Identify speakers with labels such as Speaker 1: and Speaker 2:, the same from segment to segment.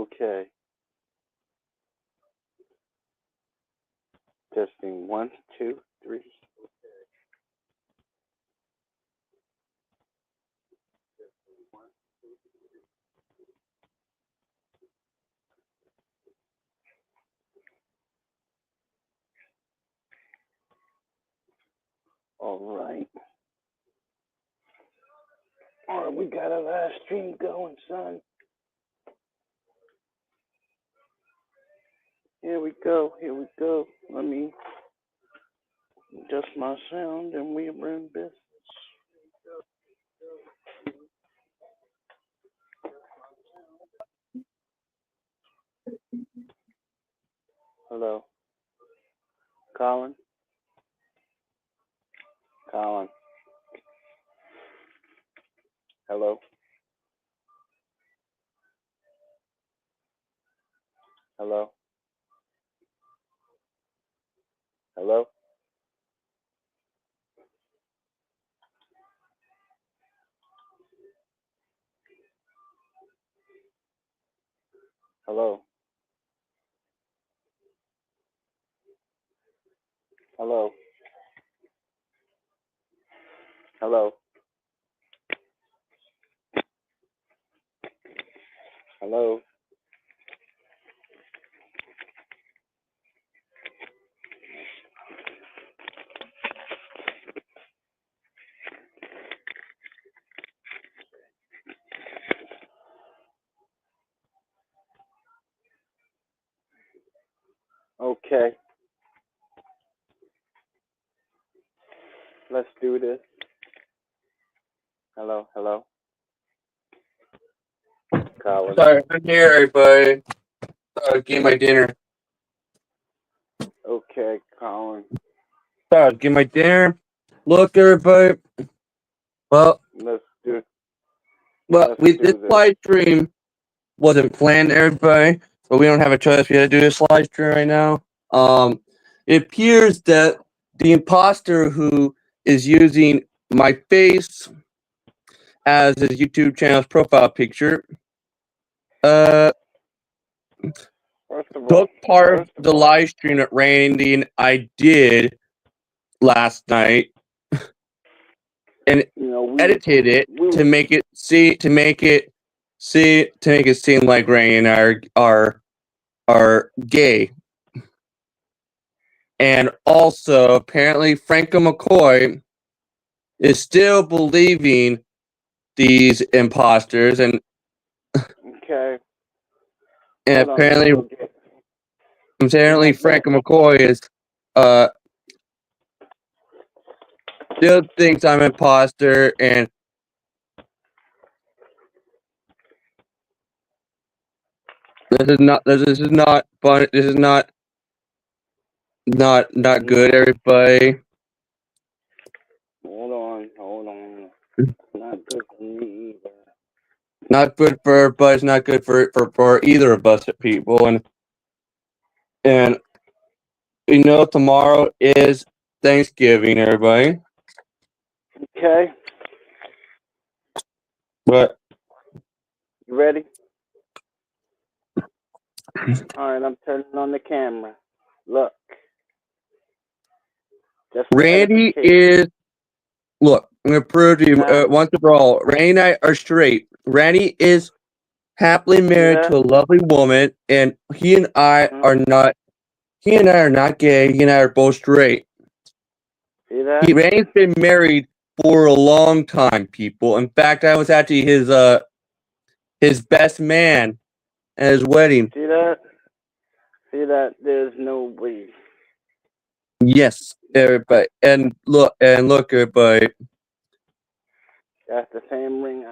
Speaker 1: Okay. Testing 1, 2, 3. All right. All right, we got a live stream going, son. Here we go. Here we go. Let me adjust my sound and we run business. Hello. Colin? Colin. Hello. Hello. Hello. Hello. Hello. Hello. Hello. Okay. Let's do this. Hello. Hello. Colin.
Speaker 2: Sorry, I'm here, everybody. Getting my dinner.
Speaker 1: Okay, Colin.
Speaker 2: Sorry, getting my dinner. Look, everybody. Well,
Speaker 1: Let's do
Speaker 2: this live stream wasn't planned, everybody, but we don't have a choice. We got to do this live stream right now. It appears that the imposter who is using my face as his YouTube channel's profile picture,
Speaker 1: First of all,
Speaker 2: took part of the live stream that Randy and I did last night and edited it to make it seem like Randy and I are gay. And also, apparently, Franco Mccoy is still believing these imposters, and
Speaker 1: okay.
Speaker 2: And apparently Franco McCoy is still thinks I'm an imposter, and this is not fun. This is not good, everybody.
Speaker 1: Hold on. Not good for me either.
Speaker 2: Not good for everybody. It's not good for either of us people, and tomorrow is Thanksgiving, everybody.
Speaker 1: Okay.
Speaker 2: What?
Speaker 1: You ready? All right, I'm turning on the camera. Look.
Speaker 2: Randy is. Look, I'm gonna prove to you once and for all. Randy and I are straight. Randy is happily married to a lovely woman, and he and I are not. He and I are not gay. He and I are both straight.
Speaker 1: See that?
Speaker 2: Randy's been married for a long time, people. In fact, I was actually his best man at his wedding.
Speaker 1: See that? See that? There's no way.
Speaker 2: Yes, everybody, and look, everybody.
Speaker 1: That's the same ring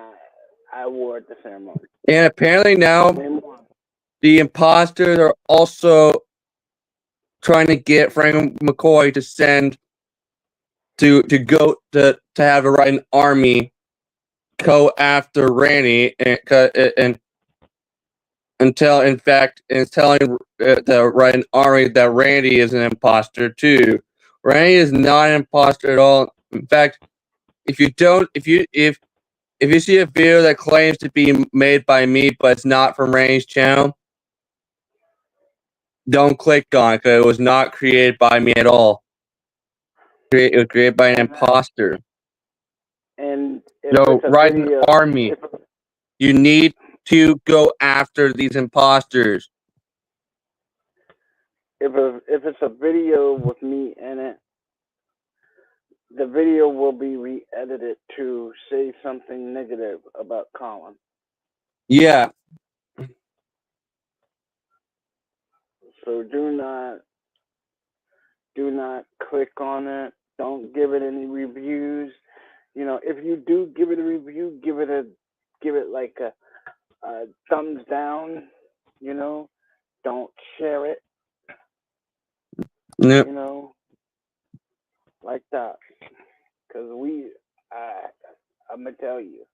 Speaker 1: I wore at the ceremony.
Speaker 2: And apparently now, the imposters are also trying to get Franco McCoy to send to go to have a Russian army go after Randy and telling the Russian army that Randy is an imposter too. Randy is not an imposter at all. In fact, if you see a video that claims to be made by me but it's not from Randy's channel, don't click on it because it was not created by me at all. It was created by an imposter.
Speaker 1: And if
Speaker 2: So,
Speaker 1: it's a
Speaker 2: Rise an
Speaker 1: video,
Speaker 2: army. You need to go after these imposters.
Speaker 1: if it's a video with me in it, the video will be re-edited to say something negative about Colin.
Speaker 2: Yeah.
Speaker 1: So do not click on it. Don't give it any reviews. You know, if you do give it a review, give it like a thumbs down. You know, don't share it.
Speaker 2: Yep.
Speaker 1: You know, like that. Because I'm gonna tell you,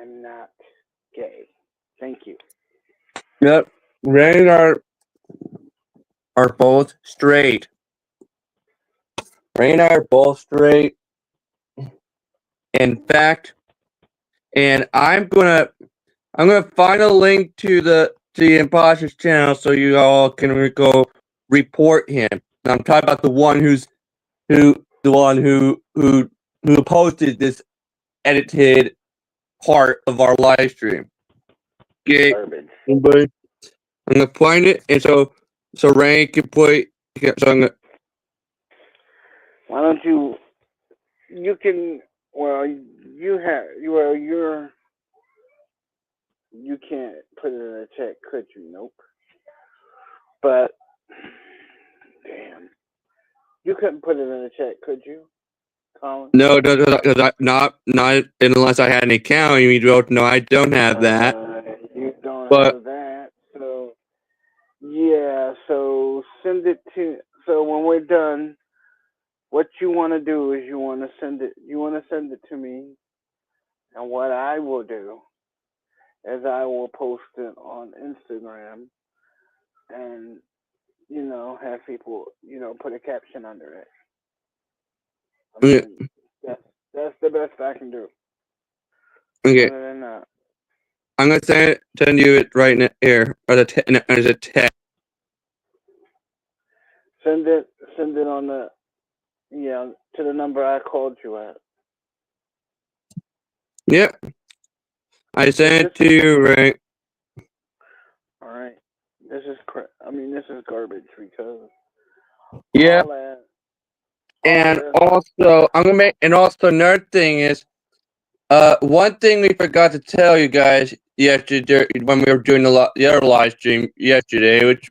Speaker 1: I'm not gay. Thank you.
Speaker 2: Yep. Ray and are both straight. Ray and I are both straight. In fact, and I'm gonna find a link to the imposter's channel so you all can go report him. And I'm talking about the one who posted this edited part of our live stream. Okay, anybody? I'm gonna find it, and so Ray can put. So I'm gonna.
Speaker 1: Why don't you? You can. Well, you can't put it in a chat, could you? Nope. But damn, you couldn't put it in a chat, could you, Colin?
Speaker 2: No, not unless I had an account. You don't. No, I don't have that.
Speaker 1: You don't have that, so yeah. So send it to. So when we're done, what you want to do is you want to send it. You want to send it to me, and what I will do is I will post it on Instagram, and have people put a caption under it. I mean, that's the best I can do.
Speaker 2: Okay.
Speaker 1: Other than that.
Speaker 2: I'm gonna send you it right now here as a text.
Speaker 1: Send it on the to the number I called you at.
Speaker 2: Yep. I sent it to you, right?
Speaker 1: All right. This is garbage because.
Speaker 2: Yeah. And also, another thing is, one thing we forgot to tell you guys yesterday when we were doing the other live stream yesterday, which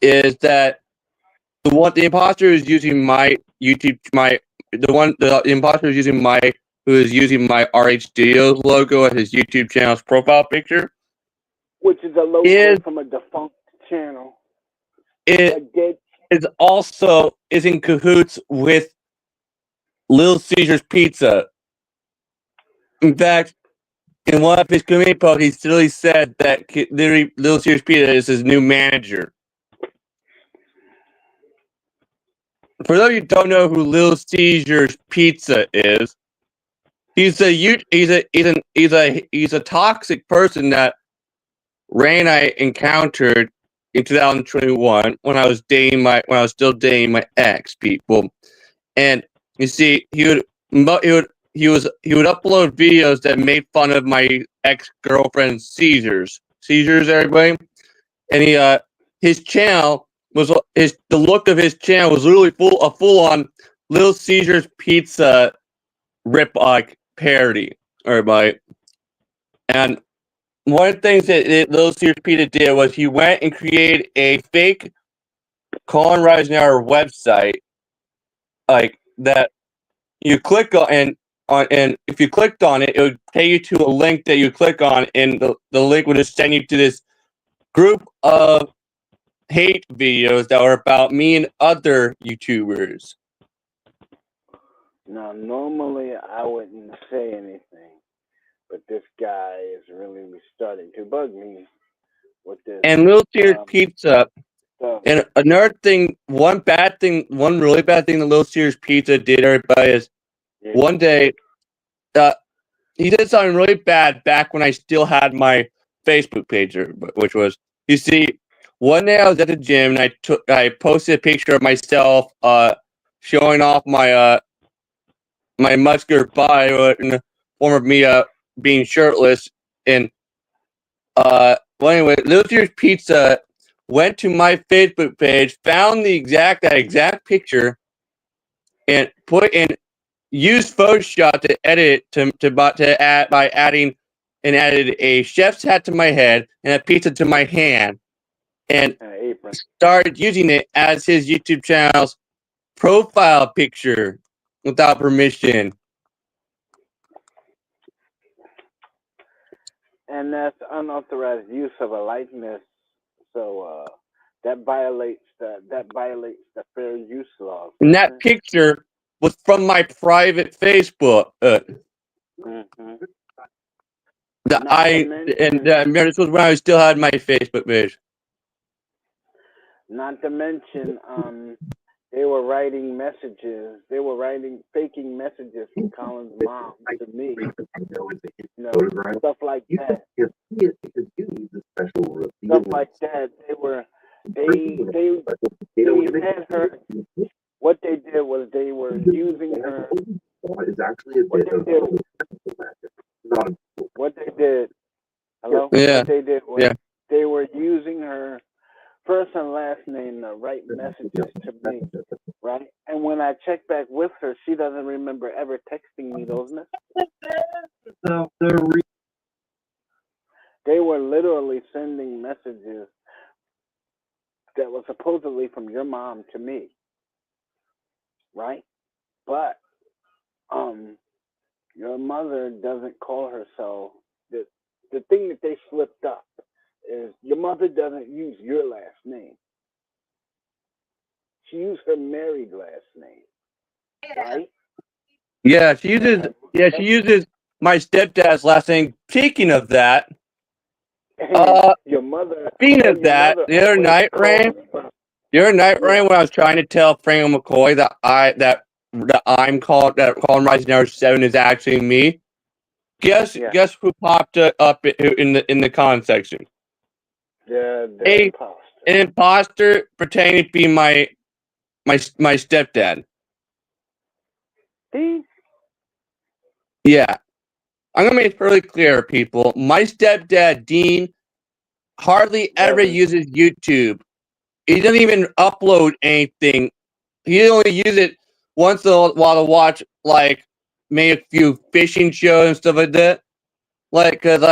Speaker 2: is that the imposter is using my YouTube the imposter is using who is using my RH Studios logo as his YouTube channel's profile picture,
Speaker 1: which is a logo from a defunct channel.
Speaker 2: It is also in cahoots with Little Caesars Pizza. In fact, in one of his community posts, he literally said that Little Caesars Pizza is his new manager. For those of you who don't know who Little Caesars Pizza is, he's a toxic person that Ray and I encountered in 2021 when I was still dating my ex people, and you see he would upload videos that made fun of my ex-girlfriend Caesars, everybody, and his channel was the look of his channel was literally full on Little Caesars Pizza rip parody, everybody. And one of the things that Little Caesars Pizza did was he went and created a fake Colin Reisenauer website, like that you click on, and if you clicked on it, it would take you to a link that you click on, and the link would just send you to this group of hate videos that were about me and other YouTubers.
Speaker 1: Now, normally I wouldn't say anything, but this guy is really starting to bug me with this.
Speaker 2: And Little Caesars Pizza. And another thing, one really bad thing that Little Caesars Pizza did, everybody, is one day, he did something really bad back when I still had my Facebook page, which was, you see, one day I was at the gym and I posted a picture of myself showing off my my muscular body in the form of me being shirtless. And well, anyway, Little Caesars Pizza went to my Facebook page, found that exact picture, and used Photoshop to edit it to add by adding and added a chef's hat to my head and a pizza to my hand, and started using it as his YouTube channel's profile picture without permission.
Speaker 1: And that's unauthorized use of a likeness. So that violates the fair use law.
Speaker 2: And that picture was from my private Facebook.
Speaker 1: Mm-hmm.
Speaker 2: This was when I still had my Facebook page.
Speaker 1: Not to mention, they were writing messages. They were faking messages from Colin's mom to me. You know, stuff like that. Stuff like that. They had her. What they did was they were using her. What they did. Hello.
Speaker 2: Yeah.
Speaker 1: What they did was they were using her first and last name to write messages to me, right? And when I check back with her, she doesn't remember ever texting me those messages. They were literally sending messages that were supposedly from your mom to me, right? But your mother doesn't call herself. The thing that they slipped up is your mother doesn't use your last name. She used her married last name, right?
Speaker 2: Yeah, she uses my stepdad's last name. Speaking of that,
Speaker 1: your mother.
Speaker 2: Speaking of that, the other night, Rain, when I was trying to tell Franco Mccoy that Colin Rising Hour 7 is actually me. Guess who popped up in the comment section?
Speaker 1: The imposter.
Speaker 2: An imposter pretending to be my stepdad.
Speaker 1: See?
Speaker 2: Yeah. I'm gonna make it really clear, people. My stepdad, Dean, hardly ever uses YouTube. He doesn't even upload anything. He only uses it once in a while to watch, like, maybe a few fishing shows and stuff like that. Because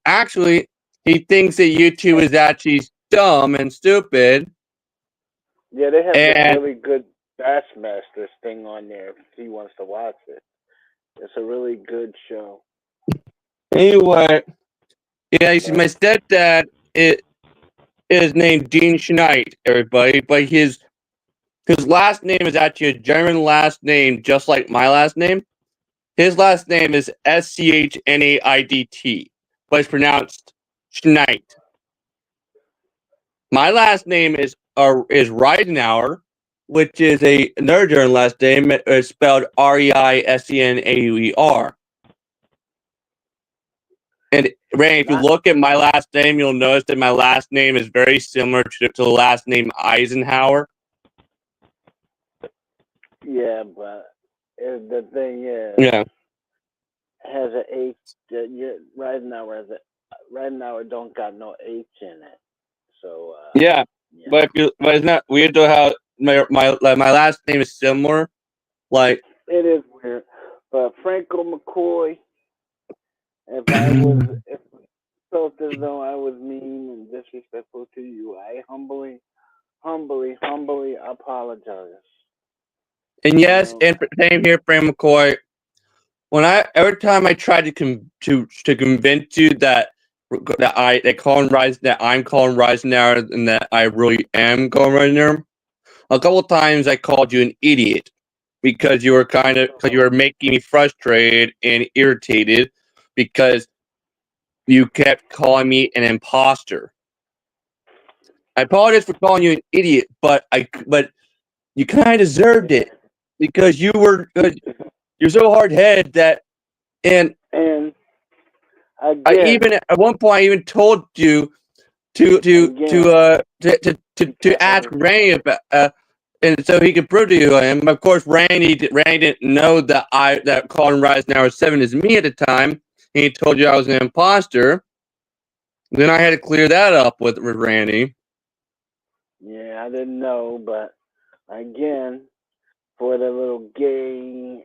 Speaker 2: actually, he thinks that YouTube is actually dumb and stupid.
Speaker 1: Yeah, they have this really good Bassmasters thing on there if he wants to watch it. It's a really good show.
Speaker 2: Anyway, yeah, you see, my stepdad is named Dean Schneid, everybody, but his last name is actually a German last name, just like my last name. His last name is Schnaid, but it's pronounced Schneid. My last name is Reisenauer, which is another German last name. It's spelled Reisenaur. And Ray, if you look at my last name, you'll notice that my last name is very similar to the last name Eisenhower.
Speaker 1: Yeah, but the thing is, has an H. Reisenauer don't got no H in it. So
Speaker 2: but it's not weird though how my last name is similar. Like,
Speaker 1: it is weird, but Franco Mccoy. If felt as though I was mean and disrespectful to you, I humbly apologize.
Speaker 2: And yes, and same here, Franco McCoy. Every time I tried to convince you that I'm Colin Reisenauer and that I really am Colin Reisenauer, a couple of times I called you an idiot because you were making me frustrated and irritated because you kept calling me an imposter. I apologize for calling you an idiot, but you kind of deserved it because you're so hard headed that I even at one point I even told you
Speaker 1: again
Speaker 2: to ask
Speaker 1: because
Speaker 2: Randy about and so he could prove to him. Of course, Randy didn't know that Colin Rise Now 7 is me at the time. And he told you I was an imposter. Then I had to clear that up with Randy.
Speaker 1: yeah, I didn't know, but again, for the little gay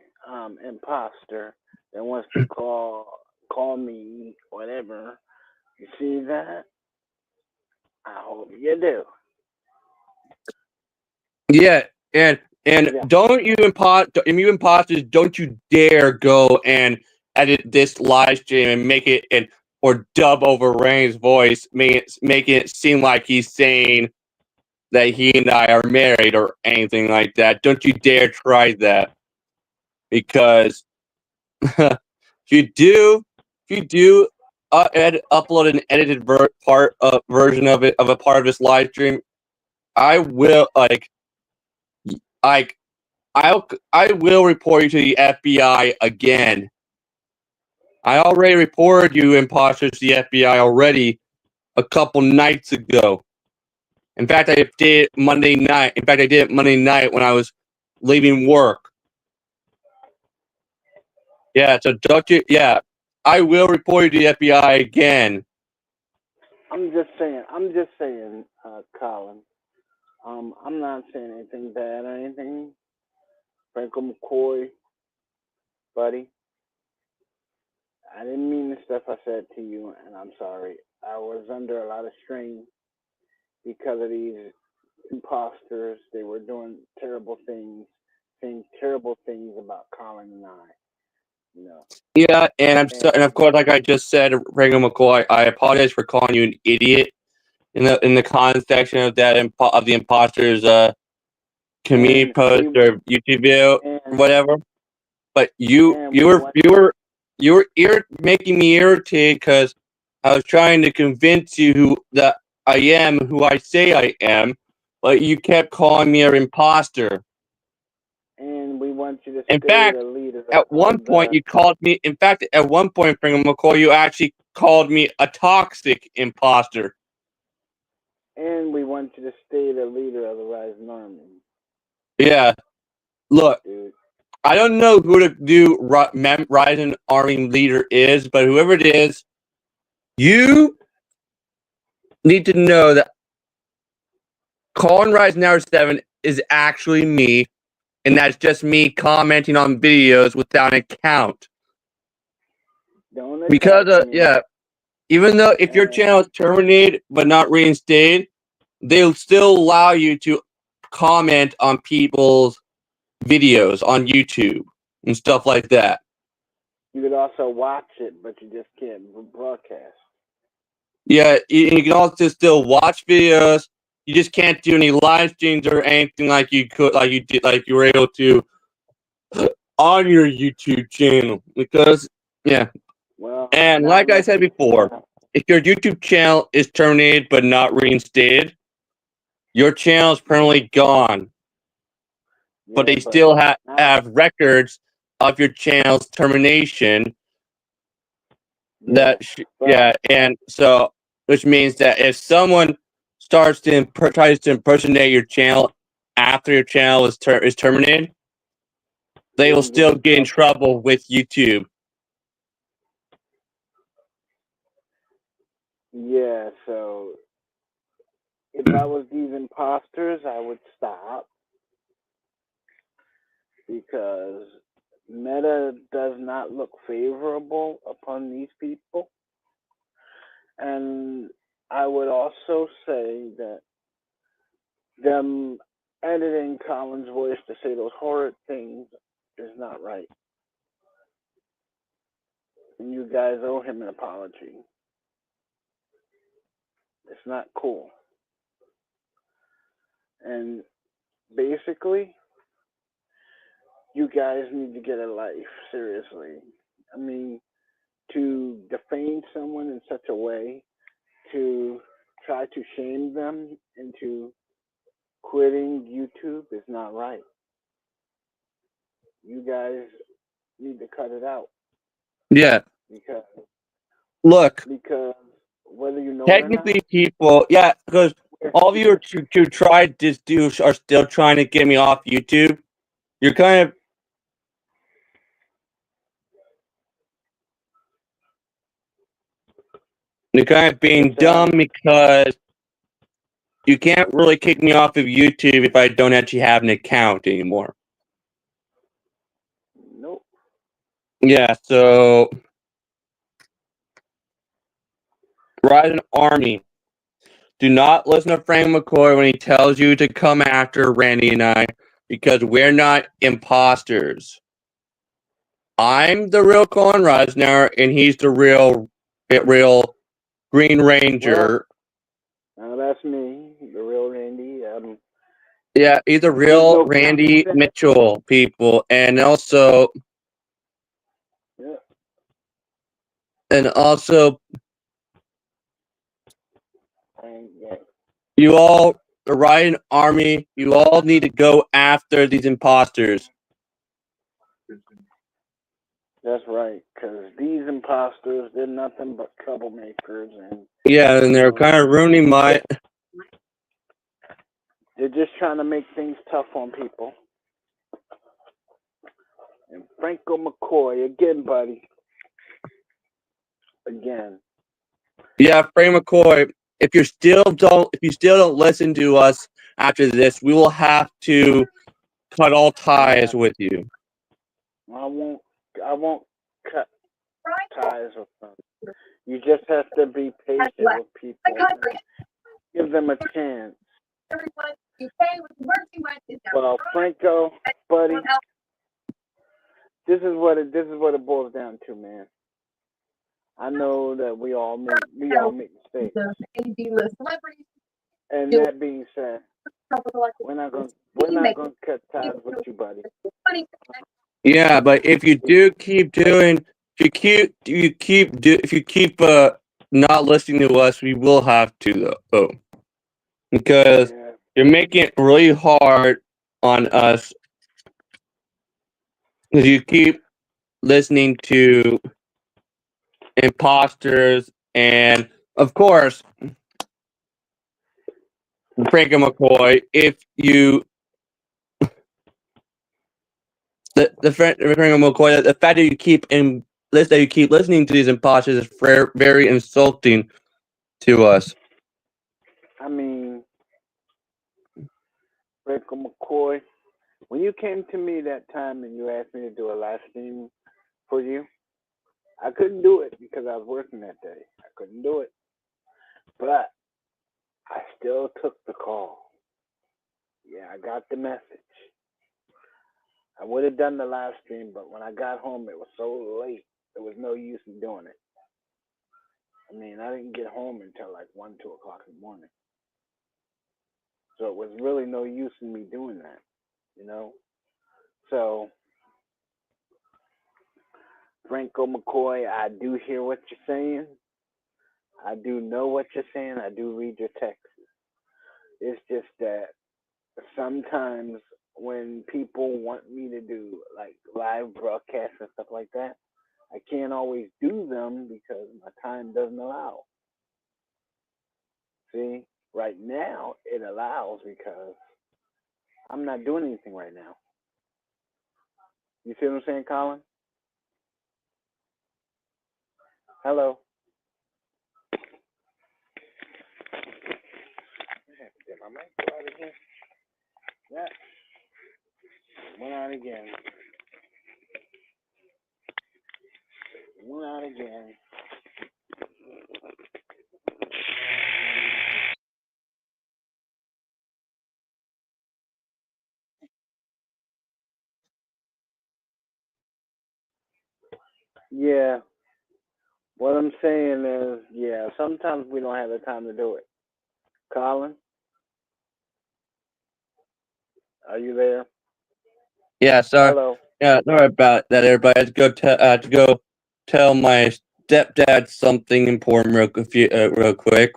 Speaker 1: imposter that wants to call me whatever, you see that? I hope you do.
Speaker 2: Yeah, and
Speaker 1: Yeah.
Speaker 2: don't you imposters, don't you dare go and edit this live stream and make it and or dub over Rain's voice, making it seem like he's saying that he and I are married or anything like that. Don't you dare try that, because if you do upload an edited version of it of a part of this live stream, I will like I will report you to the FBI again. I already reported you imposters to the FBI already a couple nights ago. In fact, I did it Monday night. In fact, I did it Monday night when I was leaving work. Yeah, so don't you? Yeah, I will report you to the FBI again.
Speaker 1: I'm just saying, Colin. I'm not saying anything bad or anything. Franco McCoy, buddy. I didn't mean the stuff I said to you, and I'm sorry. I was under a lot of strain because of these imposters. They were doing terrible things, saying terrible things about Colin and I. You know,
Speaker 2: Yeah, and of
Speaker 1: and
Speaker 2: course, like I just said, Franco McCoy, I apologize for calling you an idiot in the comment section of of the imposters community
Speaker 1: and
Speaker 2: post
Speaker 1: we
Speaker 2: or YouTube video or
Speaker 1: and
Speaker 2: whatever. But you
Speaker 1: and
Speaker 2: you
Speaker 1: we
Speaker 2: were
Speaker 1: want
Speaker 2: you were you were making me irritated because I was trying to convince you that I am who I say I am, but you kept calling me an imposter.
Speaker 1: and we want you to
Speaker 2: In
Speaker 1: stay
Speaker 2: fact,
Speaker 1: the leader
Speaker 2: at one
Speaker 1: of
Speaker 2: point
Speaker 1: the
Speaker 2: you called me. In fact, at one point, Franklin McCoy, you actually called me a toxic imposter.
Speaker 1: and we want you to stay the leader of the Rising Army,
Speaker 2: Yeah, look,
Speaker 1: dude.
Speaker 2: I don't know who the new Rising Army leader is, but whoever it is, you need to know that Colin Rising Hour 7 is actually me, and that's just me commenting on videos without an account.
Speaker 1: Don't
Speaker 2: Because,
Speaker 1: attack me.
Speaker 2: yeah, even though if your
Speaker 1: And
Speaker 2: channel is terminated but not reinstated, they'll still allow you to comment on people's videos on YouTube and stuff like that.
Speaker 1: you could also watch it, but you just can't broadcast.
Speaker 2: Yeah, you can also still watch videos. You just can't do any live streams or anything like you could, like you were able to on your YouTube channel. Because, yeah,
Speaker 1: Well,
Speaker 2: and
Speaker 1: not
Speaker 2: like I
Speaker 1: unless
Speaker 2: said
Speaker 1: you.
Speaker 2: before, if your YouTube channel is terminated but not reinstated, your channel is permanently gone. But
Speaker 1: Yeah,
Speaker 2: they
Speaker 1: but
Speaker 2: still
Speaker 1: not.
Speaker 2: have records of your channel's termination.
Speaker 1: Yeah, but
Speaker 2: Yeah, and so which means that if someone tries to impersonate your channel after your channel is terminated, they
Speaker 1: they
Speaker 2: will
Speaker 1: can get
Speaker 2: still
Speaker 1: in
Speaker 2: get in
Speaker 1: trouble.
Speaker 2: trouble with YouTube.
Speaker 1: Yeah, so if I was these imposters, I would stop because Meta does not look favorable upon these people. And I would also say that them editing Colin's voice to say those horrid things is not right. And you guys owe him an apology. It's not cool. And basically, you guys need to get a life, seriously. I mean, to defame someone in such a way, to try to shame them into quitting YouTube is not right. You guys need to cut it out
Speaker 2: Yeah,
Speaker 1: because
Speaker 2: look,
Speaker 1: because whether you know it or not.
Speaker 2: Technically, people, yeah, because all of you are to try this do are still trying to get me off YouTube. You're kind of being dumb because you can't really kick me off of YouTube if I don't actually have an account anymore.
Speaker 1: Nope.
Speaker 2: Yeah, so Rising Army. Do not listen to Frank McCoy when he tells you to come after Randy and I because we're not imposters. I'm the real Colin Reisner and he's the real Green Ranger.
Speaker 1: Well, that's me, the real Randy.
Speaker 2: Yeah, he's the real Randy Mitchell, people. And also,
Speaker 1: yeah.
Speaker 2: You all, the Ryan Army, you all need to go after these imposters.
Speaker 1: That's right, because these imposters, they're nothing but troublemakers.
Speaker 2: And they're kind of ruining my...
Speaker 1: They're just trying to make things tough on people. And Franco Mccoy, again, buddy. Again.
Speaker 2: Yeah, Frank McCoy, if you still don't listen to us after this, we will have to cut all ties with you.
Speaker 1: I won't cut ties with them. You just have to be patient with people. Give them a chance. Well, Franco, buddy, this is what it boils down to, man. I know that we all make mistakes. And that being said, we're not gonna cut ties with you, buddy.
Speaker 2: Yeah, but if you do keep doing, if you keep not listening to us, we will have to though, because you're making it really hard on us because you keep listening to imposters and, of course, Franco McCoy. If you the Franco McCoy, the fact that you keep listening to these imposters is very insulting to us.
Speaker 1: I mean, Franco McCoy, when you came to me that time and you asked me to do a live stream for you, I couldn't do it because I was working that day. I couldn't do it. But I still took the call. Yeah, I got the message. I would have done the live stream, but when I got home, it was so late. There was no use in doing it. I mean, I didn't get home until like 1, 2 o'clock in the morning. So it was really no use in me doing that, you know? So, Franco McCoy, I do hear what you're saying. I do know what you're saying. I do read your texts. It's just that sometimes when people want me to do like live broadcasts and stuff like that, I can't always do them because my time doesn't allow. See, right now it allows because I'm not doing anything right now. You see what I'm saying, Colin? Hello. Did my mic go out again? Yeah. Went out again. Went out again. Yeah. What I'm saying is, yeah, sometimes we don't have the time to do it. Colin, are you there?
Speaker 2: Yeah, sorry.
Speaker 1: Hello.
Speaker 2: Yeah, sorry about that, everybody. I had to go tell my stepdad something important real quick.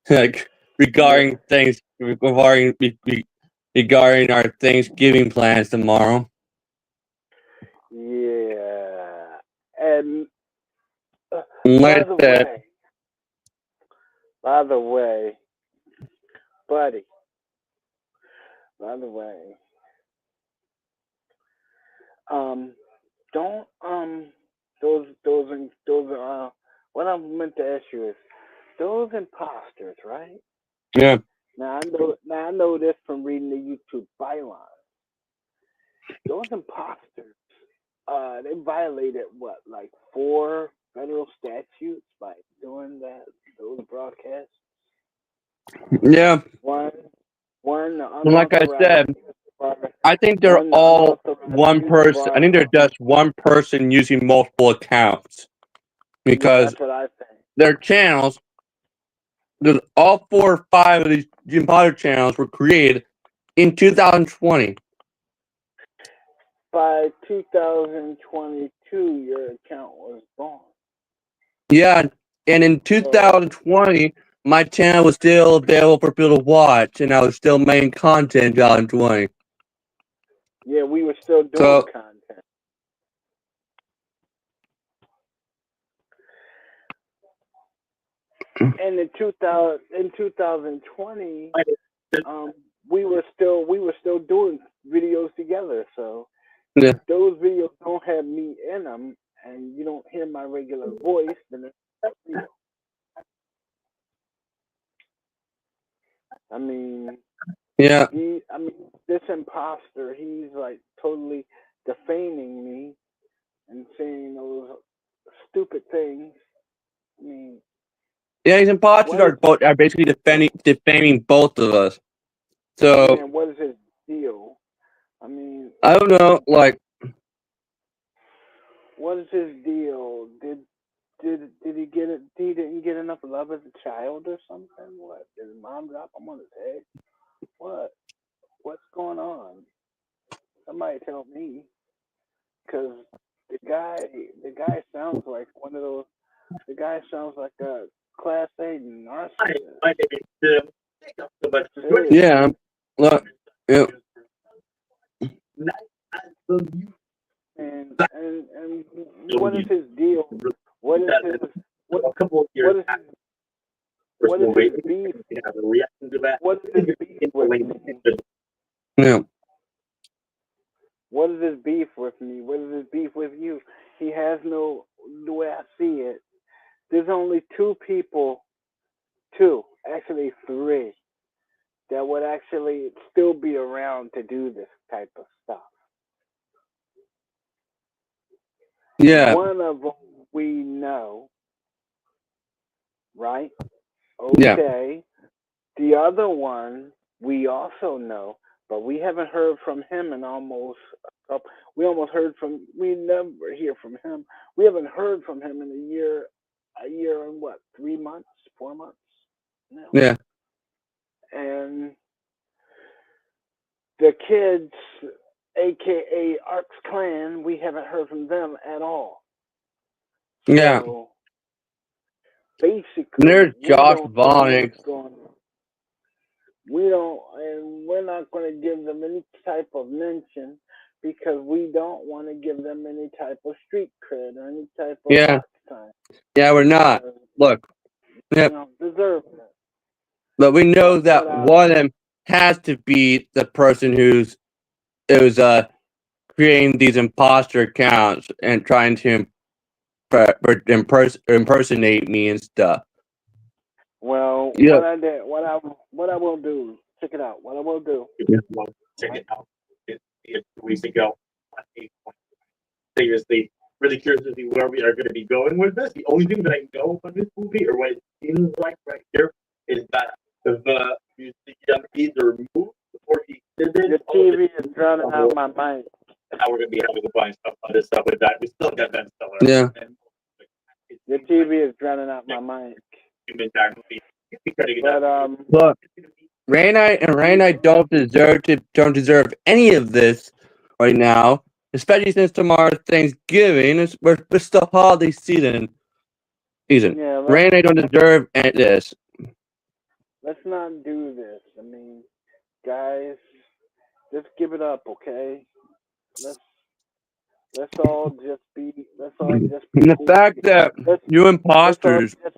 Speaker 2: Like regarding things regarding our Thanksgiving plans tomorrow.
Speaker 1: Yeah. And
Speaker 2: Like I said,
Speaker 1: By the way, buddy. By the way, um, don't those what I meant to ask you is those imposters, right?
Speaker 2: Yeah.
Speaker 1: Now I know this from reading the YouTube byline. Those imposters, they violated what, like four federal statutes by doing those broadcasts.
Speaker 2: Yeah.
Speaker 1: One, one the
Speaker 2: And like I
Speaker 1: unauthorized
Speaker 2: said,
Speaker 1: use of our,
Speaker 2: I think they're
Speaker 1: one the
Speaker 2: all
Speaker 1: unauthorized
Speaker 2: one
Speaker 1: use of
Speaker 2: person. I
Speaker 1: our.
Speaker 2: think they're just one person using multiple accounts
Speaker 1: Yeah,
Speaker 2: because
Speaker 1: that's what I think.
Speaker 2: their channels, all 4 or 5 of these Jim Potter channels were created in 2020.
Speaker 1: By 2022, your account was gone.
Speaker 2: Yeah, and in
Speaker 1: So
Speaker 2: 2020, my channel was still available for people to watch, and I was still making content in 2020.
Speaker 1: yeah, we were still doing
Speaker 2: So,
Speaker 1: content. And in 2020, um, we were still doing videos together. So
Speaker 2: yeah,
Speaker 1: if those videos don't have me in them, and you don't hear my regular voice, then it's not real. I mean,
Speaker 2: yeah,
Speaker 1: this imposter, he's like totally defaming me and saying those stupid things. I mean,
Speaker 2: yeah. These imposters
Speaker 1: what is
Speaker 2: are basically defaming both of us. So
Speaker 1: man? What is his deal? I mean,
Speaker 2: I don't know, like,
Speaker 1: what is his deal? Did he get it? He didn't get enough love as a child or something? What? Did his mom drop him on his head? What? What's going on? Somebody tell me, because the guy sounds like one of those. The guy sounds like a class A narcissist. Seriously.
Speaker 2: yeah, look, yeah,
Speaker 1: And what is his deal? What is his what what is his what is his beef? What is his beef with me?
Speaker 2: yeah,
Speaker 1: What is his beef with me? What is his beef with you? He has no. The way I see it, there's only two people, actually three, that would actually still be around to do this type of stuff.
Speaker 2: yeah,
Speaker 1: One of them we know, right?
Speaker 2: yeah,
Speaker 1: Okay. The other one we also know, but we haven't heard from him in almost. We almost heard from. We never hear from him. We haven't heard from him in a year. A year and what? 3 months? 4 months? No.
Speaker 2: yeah,
Speaker 1: And the kids, aka Ark's clan, we haven't heard from them at all.
Speaker 2: yeah.
Speaker 1: So
Speaker 2: And
Speaker 1: basically,
Speaker 2: there's
Speaker 1: we
Speaker 2: Josh
Speaker 1: don't know what's
Speaker 2: Vonix.
Speaker 1: going on. We don't, and we're not going to give them any type of mention because we don't want to give them any type of street cred or any type of
Speaker 2: Yeah,
Speaker 1: box time
Speaker 2: yeah, we're not.
Speaker 1: because
Speaker 2: Look,
Speaker 1: we
Speaker 2: yeah,
Speaker 1: don't deserve it.
Speaker 2: but we know
Speaker 1: But
Speaker 2: that one of them has to be the person who's creating these imposter accounts and trying to impersonate me and stuff.
Speaker 1: well,
Speaker 2: Yeah,
Speaker 1: what I will do, check it out. What I will do, right? Your TV is drowning out my mic.
Speaker 2: yeah.
Speaker 1: Your TV is drowning out my mic. But
Speaker 2: Look, Ray and I don't deserve any of this right now, especially since tomorrow's Thanksgiving. We're still holiday season.
Speaker 1: yeah,
Speaker 2: Ray and I don't deserve this.
Speaker 1: let's not do this. I mean, guys, just give it up, okay? Let's let's all just be
Speaker 2: And the
Speaker 1: cool.
Speaker 2: fact that
Speaker 1: Let's
Speaker 2: you
Speaker 1: let's all
Speaker 2: imposters
Speaker 1: just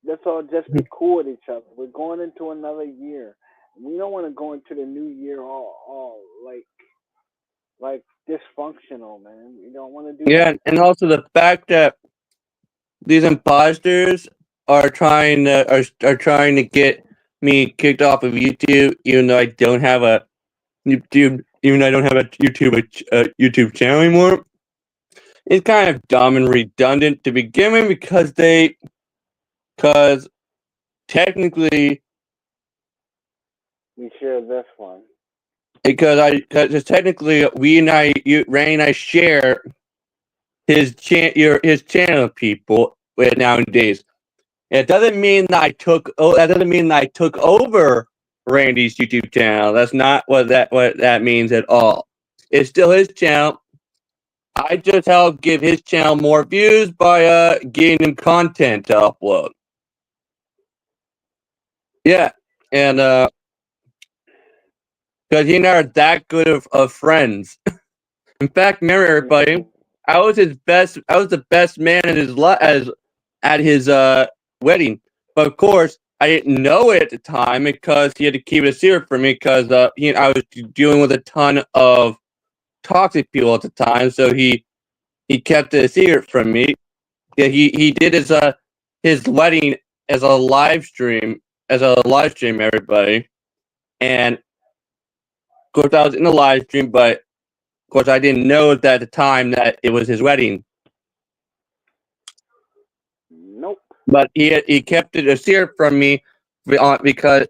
Speaker 1: Let's all just be cool with each other. We're going into another year. We don't want to go into the new year all like dysfunctional, man. We don't want to do
Speaker 2: Yeah,
Speaker 1: that.
Speaker 2: and also the fact that these imposters are trying to get me kicked off of YouTube, even though I don't have a even though I don't have a YouTube channel anymore. It's kind of dumb and redundant to begin with because technically
Speaker 1: We share this one.
Speaker 2: because technically Ray and I share his channel people nowadays. It doesn't mean that that doesn't mean that I took over Randy's YouTube channel. That's not what that means at all. It's still his channel. I just help give his channel more views by getting him content to upload. Yeah, and because he and I are that good of friends. In fact, remember everybody, I was the best man at his wedding. But of course, I didn't know it at the time because he had to keep it a secret from me because I was dealing with a ton of toxic people at the time, so he kept it a secret from me. Yeah, he did his wedding as a live stream, everybody, and of course I was in the live stream, but of course I didn't know that at the time that it was his wedding.
Speaker 1: Nope.
Speaker 2: But he kept it a secret from me because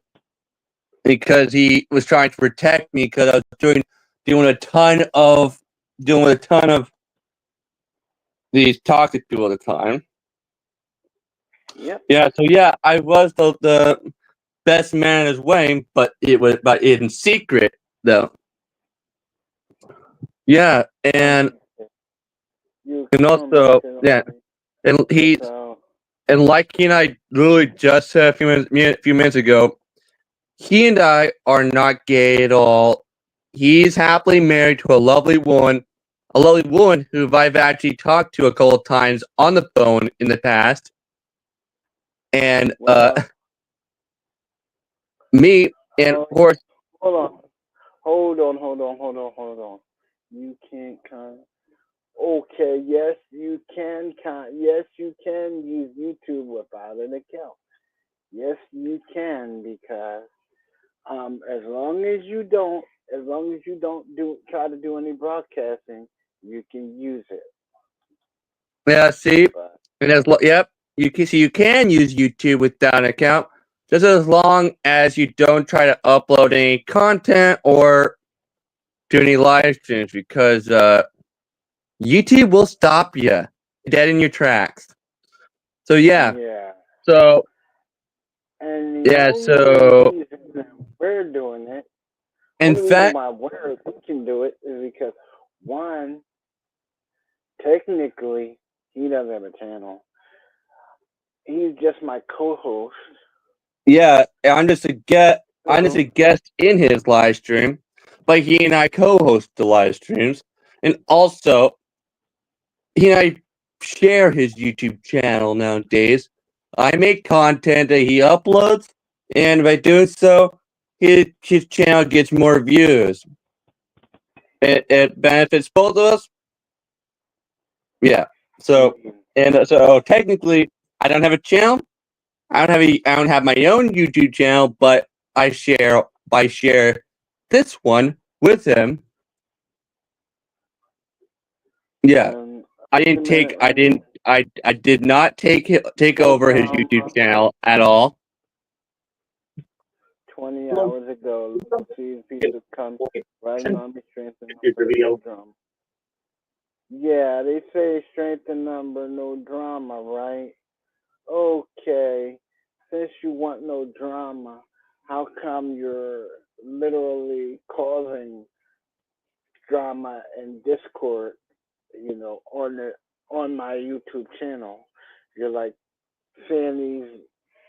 Speaker 2: he was trying to protect me because I was doing a ton of these toxic people at the time.
Speaker 1: Yep.
Speaker 2: Yeah, so yeah, I was the best man at his wedding, but in secret though. Yeah, and
Speaker 1: You
Speaker 2: also yeah, and and like he and I literally just said a few minutes ago, he and I are not gay at all. He's happily married to a lovely woman who I've actually talked to a couple of times on the phone in the past. And
Speaker 1: well,
Speaker 2: me, and of course,
Speaker 1: hold on. Hold on. You can't Okay, yes, you can yes, you can use YouTube without an account. Yes, you can because as long as you don't do try to do any broadcasting, you can use it.
Speaker 2: yeah, see,
Speaker 1: But
Speaker 2: and yep, you can use YouTube without an account, just as long as you don't try to upload any content or do any live streams, because YouTube will stop you dead in your tracks. So yeah,
Speaker 1: yeah,
Speaker 2: so
Speaker 1: and the
Speaker 2: yeah,
Speaker 1: only
Speaker 2: so
Speaker 1: reason that we're doing it,
Speaker 2: in
Speaker 1: only reason
Speaker 2: fact,
Speaker 1: why we can do it is because one, technically, he doesn't have a channel. He's just my co-host.
Speaker 2: yeah, I'm just a
Speaker 1: So
Speaker 2: guest in his live stream, but he and I co-host the live streams, and also he and I share his YouTube channel nowadays. I make content that he uploads, and by doing so, his channel gets more views. It benefits both of us. Yeah. So technically, I don't have a channel. I don't have my own YouTube channel, but I share this one with him. Yeah.
Speaker 1: um,
Speaker 2: I
Speaker 1: wait a
Speaker 2: didn't take
Speaker 1: minute,
Speaker 2: I
Speaker 1: wait a
Speaker 2: didn't
Speaker 1: minute.
Speaker 2: I did not take
Speaker 1: No
Speaker 2: over his
Speaker 1: drama.
Speaker 2: YouTube channel at all.
Speaker 1: 20 hours ago, Little C's piece of come riding on me, strength and number, no drama. Yeah, they say strength and number, no drama, right? Okay. Since you want no drama, how come you're literally causing drama and discord, on my YouTube channel? You're like saying these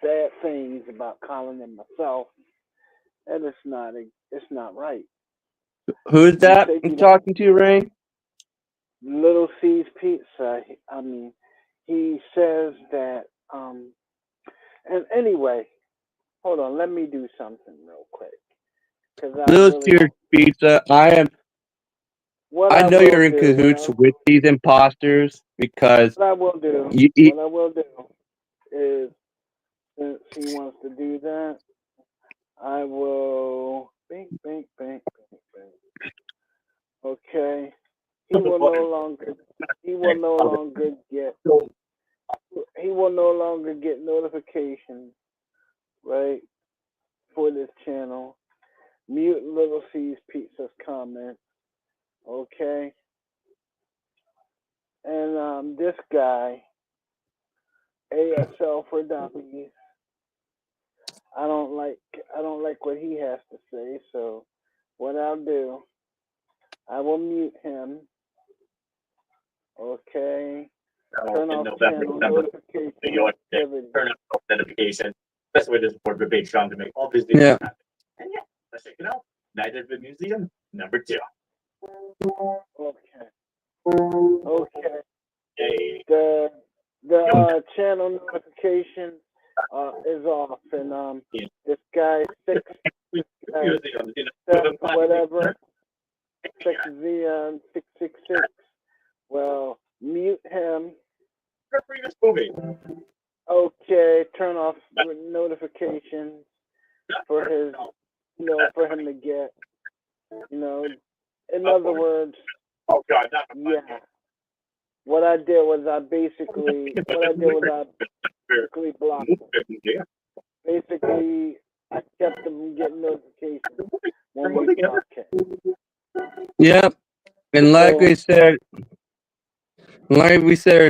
Speaker 1: bad things about Colin and myself, and it's not right.
Speaker 2: Who's
Speaker 1: You
Speaker 2: that
Speaker 1: say
Speaker 2: I'm
Speaker 1: you don't
Speaker 2: talking to, Ray?
Speaker 1: Little C's Pizza. I mean, he says that And anyway, hold on, let me do something real quick because I
Speaker 2: Little
Speaker 1: really
Speaker 2: Sears
Speaker 1: don't.
Speaker 2: Pizza,
Speaker 1: What
Speaker 2: I
Speaker 1: I
Speaker 2: know
Speaker 1: will
Speaker 2: you're in
Speaker 1: do,
Speaker 2: cahoots with these imposters because
Speaker 1: what I will do,
Speaker 2: you
Speaker 1: what I will do is, since he wants to do that, I will bink. Okay, he will no longer, he will no longer get, he will no longer get notifications, right, for this channel. Mute Little C's Pizza's comment, okay, and this guy, ASL for Dummies. I don't like I don't like what he has to say, so what I'll do, I will mute him. Okay. Turn
Speaker 3: In
Speaker 1: off
Speaker 3: November,
Speaker 1: channel
Speaker 3: December,
Speaker 1: notification
Speaker 3: New York,
Speaker 1: activity.
Speaker 3: turn on notifications. Best way to support the Patreon to make all these things
Speaker 2: yeah.
Speaker 3: happen. And yeah, let's check it out. Night at the Museum, number 2.
Speaker 1: Okay. Okay.
Speaker 3: Yay.
Speaker 1: The channel notification is off, and this guy whatever 6 well, mute him.
Speaker 3: Previous movie.
Speaker 1: Okay, turn off notifications for his, for him to get, in other words,
Speaker 3: Oh god, not
Speaker 1: yeah. What I did was I basically blocked him. Basically, I kept him from getting notifications when we broadcast.
Speaker 2: Yeah. And like we said,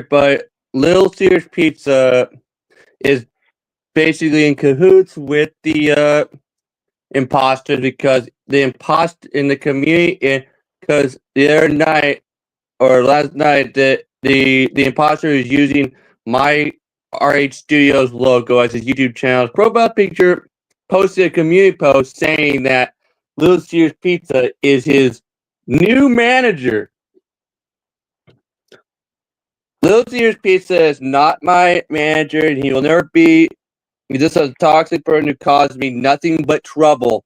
Speaker 2: but Little Sears Pizza is basically in cahoots with the imposters because the imposter in the community, because the other night or last night the imposter is using my RH Studios logo as his YouTube channel's profile picture, posted a community post saying that Little Sears Pizza is his new manager. Little Caesars Pizza is not my manager, and he will never be. He's just a toxic person who caused me nothing but trouble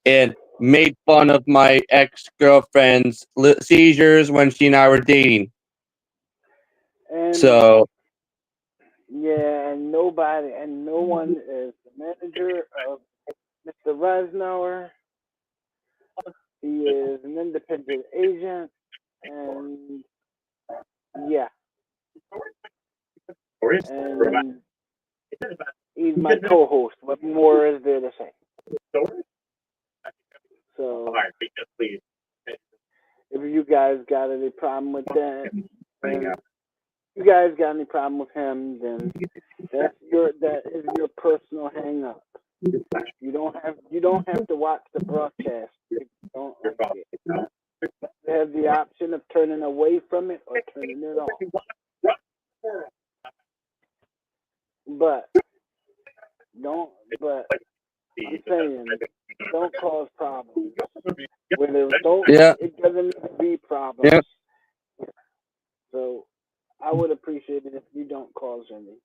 Speaker 2: and made fun of my ex-girlfriend's seizures when she and I were dating.
Speaker 1: And
Speaker 2: So,
Speaker 1: yeah, and no one is the manager of Mr. Reisnauer. He is an independent agent, and yeah, and he's my co-host. What more is there to say? So, if you guys got any problem with that, then you guys got any problem with him, then that is your personal hang up. You don't have to watch the broadcast if you don't like it. You have the option of turning away from it or turning it off. But I'm saying, don't cause problems. It doesn't need to be problems.
Speaker 2: yeah.
Speaker 1: So I would appreciate it if you don't cause any.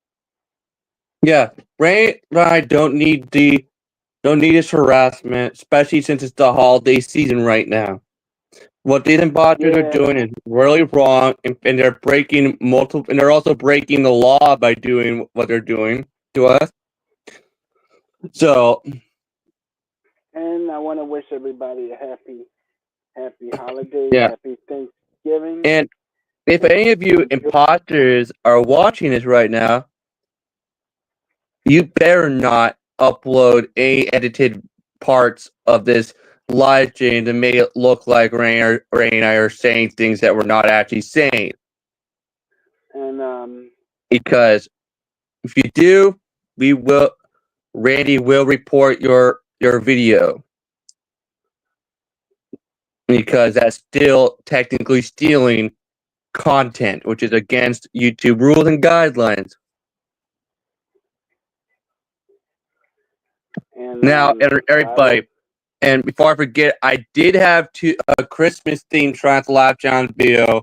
Speaker 2: Yeah, Ray and I don't need this harassment, especially since it's the holiday season right now. What these imposters are doing is really wrong, and they're breaking multiple, and they're also breaking the law by doing what they're doing to us. So,
Speaker 1: and I want to wish everybody a happy holiday, happy Thanksgiving.
Speaker 2: And if any of you imposters are watching this right now, you better not upload any edited parts of this live stream to make it look like Ray and I are saying things that we're not actually saying.
Speaker 1: And
Speaker 2: because if you do, Randy will report your video. Because that's still technically stealing content, which is against YouTube rules and guidelines. Now, everybody, and before I forget, I did have a Christmas themed Trans Live Challenge video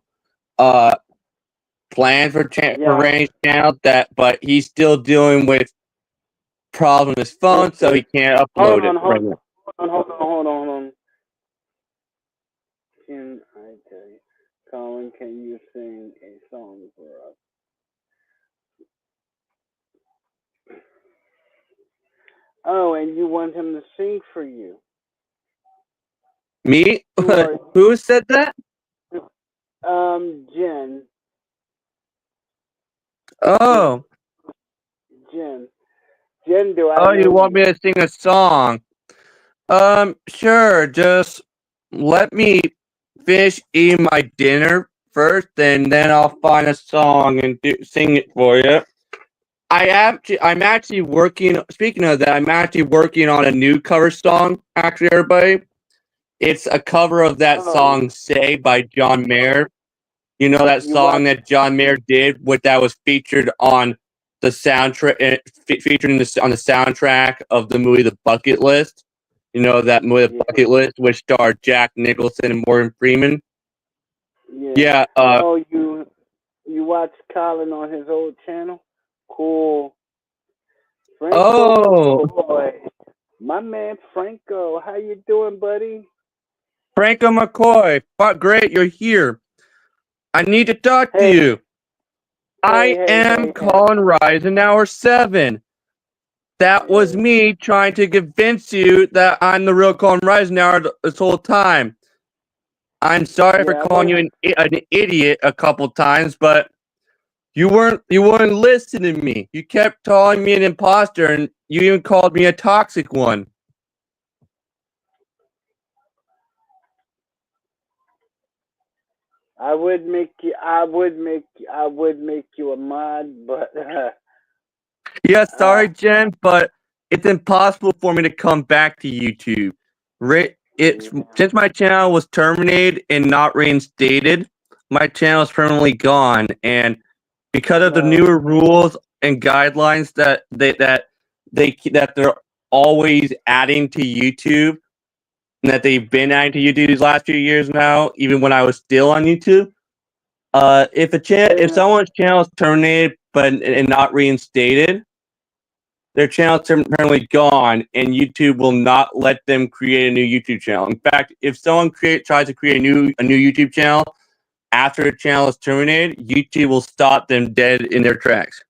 Speaker 2: planned for Randy's channel, but he's still dealing with problem with his phone, so he can't upload it right now.
Speaker 1: Hold on. Can I tell you, Colin? Can you sing a song for us? Oh, and you want him to sing for you?
Speaker 2: Me? Who said that?
Speaker 1: Jen.
Speaker 2: Oh.
Speaker 1: Jen, do I
Speaker 2: Oh,
Speaker 1: know
Speaker 2: you want
Speaker 1: you?
Speaker 2: me to sing a song? Sure. Just let me finish eating my dinner first, and then I'll find a song and sing it for you. I'm actually working. Speaking of that, I'm actually working on a new cover song. Actually, everybody, it's a cover of that song "Say" by John Mayer. You know that song that John Mayer did, what that was featured on the soundtrack, featured on the soundtrack of the movie The Bucket List. You know that movie The Bucket List, which starred Jack Nicholson and Morgan Freeman.
Speaker 1: Yeah. You watch Colin on his old channel? Cool. Franco Mccoy. My man Franco, how you doing, buddy?
Speaker 2: Franco Mccoy, great, you're here. I need to talk to you. I am Colin Reisenhour 7. That was me trying to convince you that I'm the real Colin Reisenhour this whole time. I'm sorry for calling you an idiot a couple times, but you weren't listening to me. You kept calling me an imposter, and you even called me a toxic one.
Speaker 1: I would make you a mod, but
Speaker 2: yeah, sorry, Jen, but it's impossible for me to come back to YouTube. Since my channel was terminated and not reinstated, my channel is permanently gone, and because of the newer rules and guidelines that they're always adding to YouTube, and that they've been adding to YouTube these last few years now, even when I was still on YouTube. If someone's channel is terminated and not reinstated, their channel is permanently gone, and YouTube will not let them create a new YouTube channel. In fact, if someone tries to create a new YouTube channel after a channel is terminated, YouTube will stop them dead in their tracks.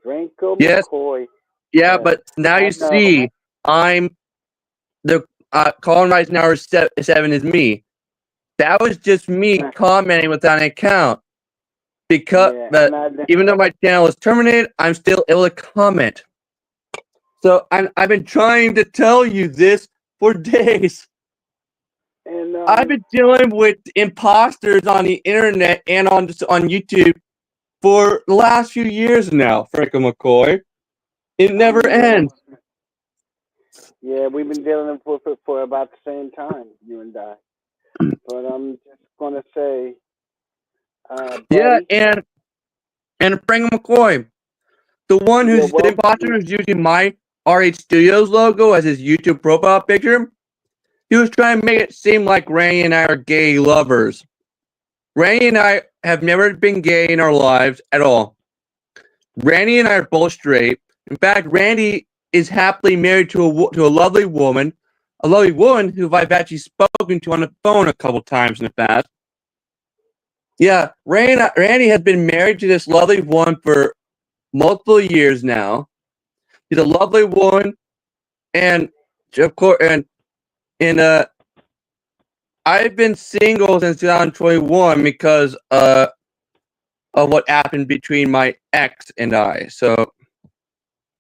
Speaker 1: Franco McCoy.
Speaker 2: Yeah, but now you see, I'm the Colin Reisenhour 7 is me. That was just me commenting without an account. Because even though my channel was terminated, I'm still able to comment. So I've been trying to tell you this for days.
Speaker 1: And
Speaker 2: I've been dealing with imposters on the internet and on YouTube for the last few years now, Franco Mccoy. It never ends.
Speaker 1: Yeah, we've been dealing with it for about the same time, you and I. But I'm just gonna say,
Speaker 2: yeah, and Franco Mccoy, the one who's the imposter who's using my RH Studios logo as his YouTube profile picture. He was trying to make it seem like Randy and I are gay lovers. Randy and I have never been gay in our lives at all. Randy and I are both straight. In fact, Randy is happily married to a lovely woman who I've actually spoken to on the phone a couple times in the past. Yeah, Randy has been married to this lovely woman for multiple years now. She's a lovely woman, and of course, and I've been single since 2021 because of what happened between my ex and I. So,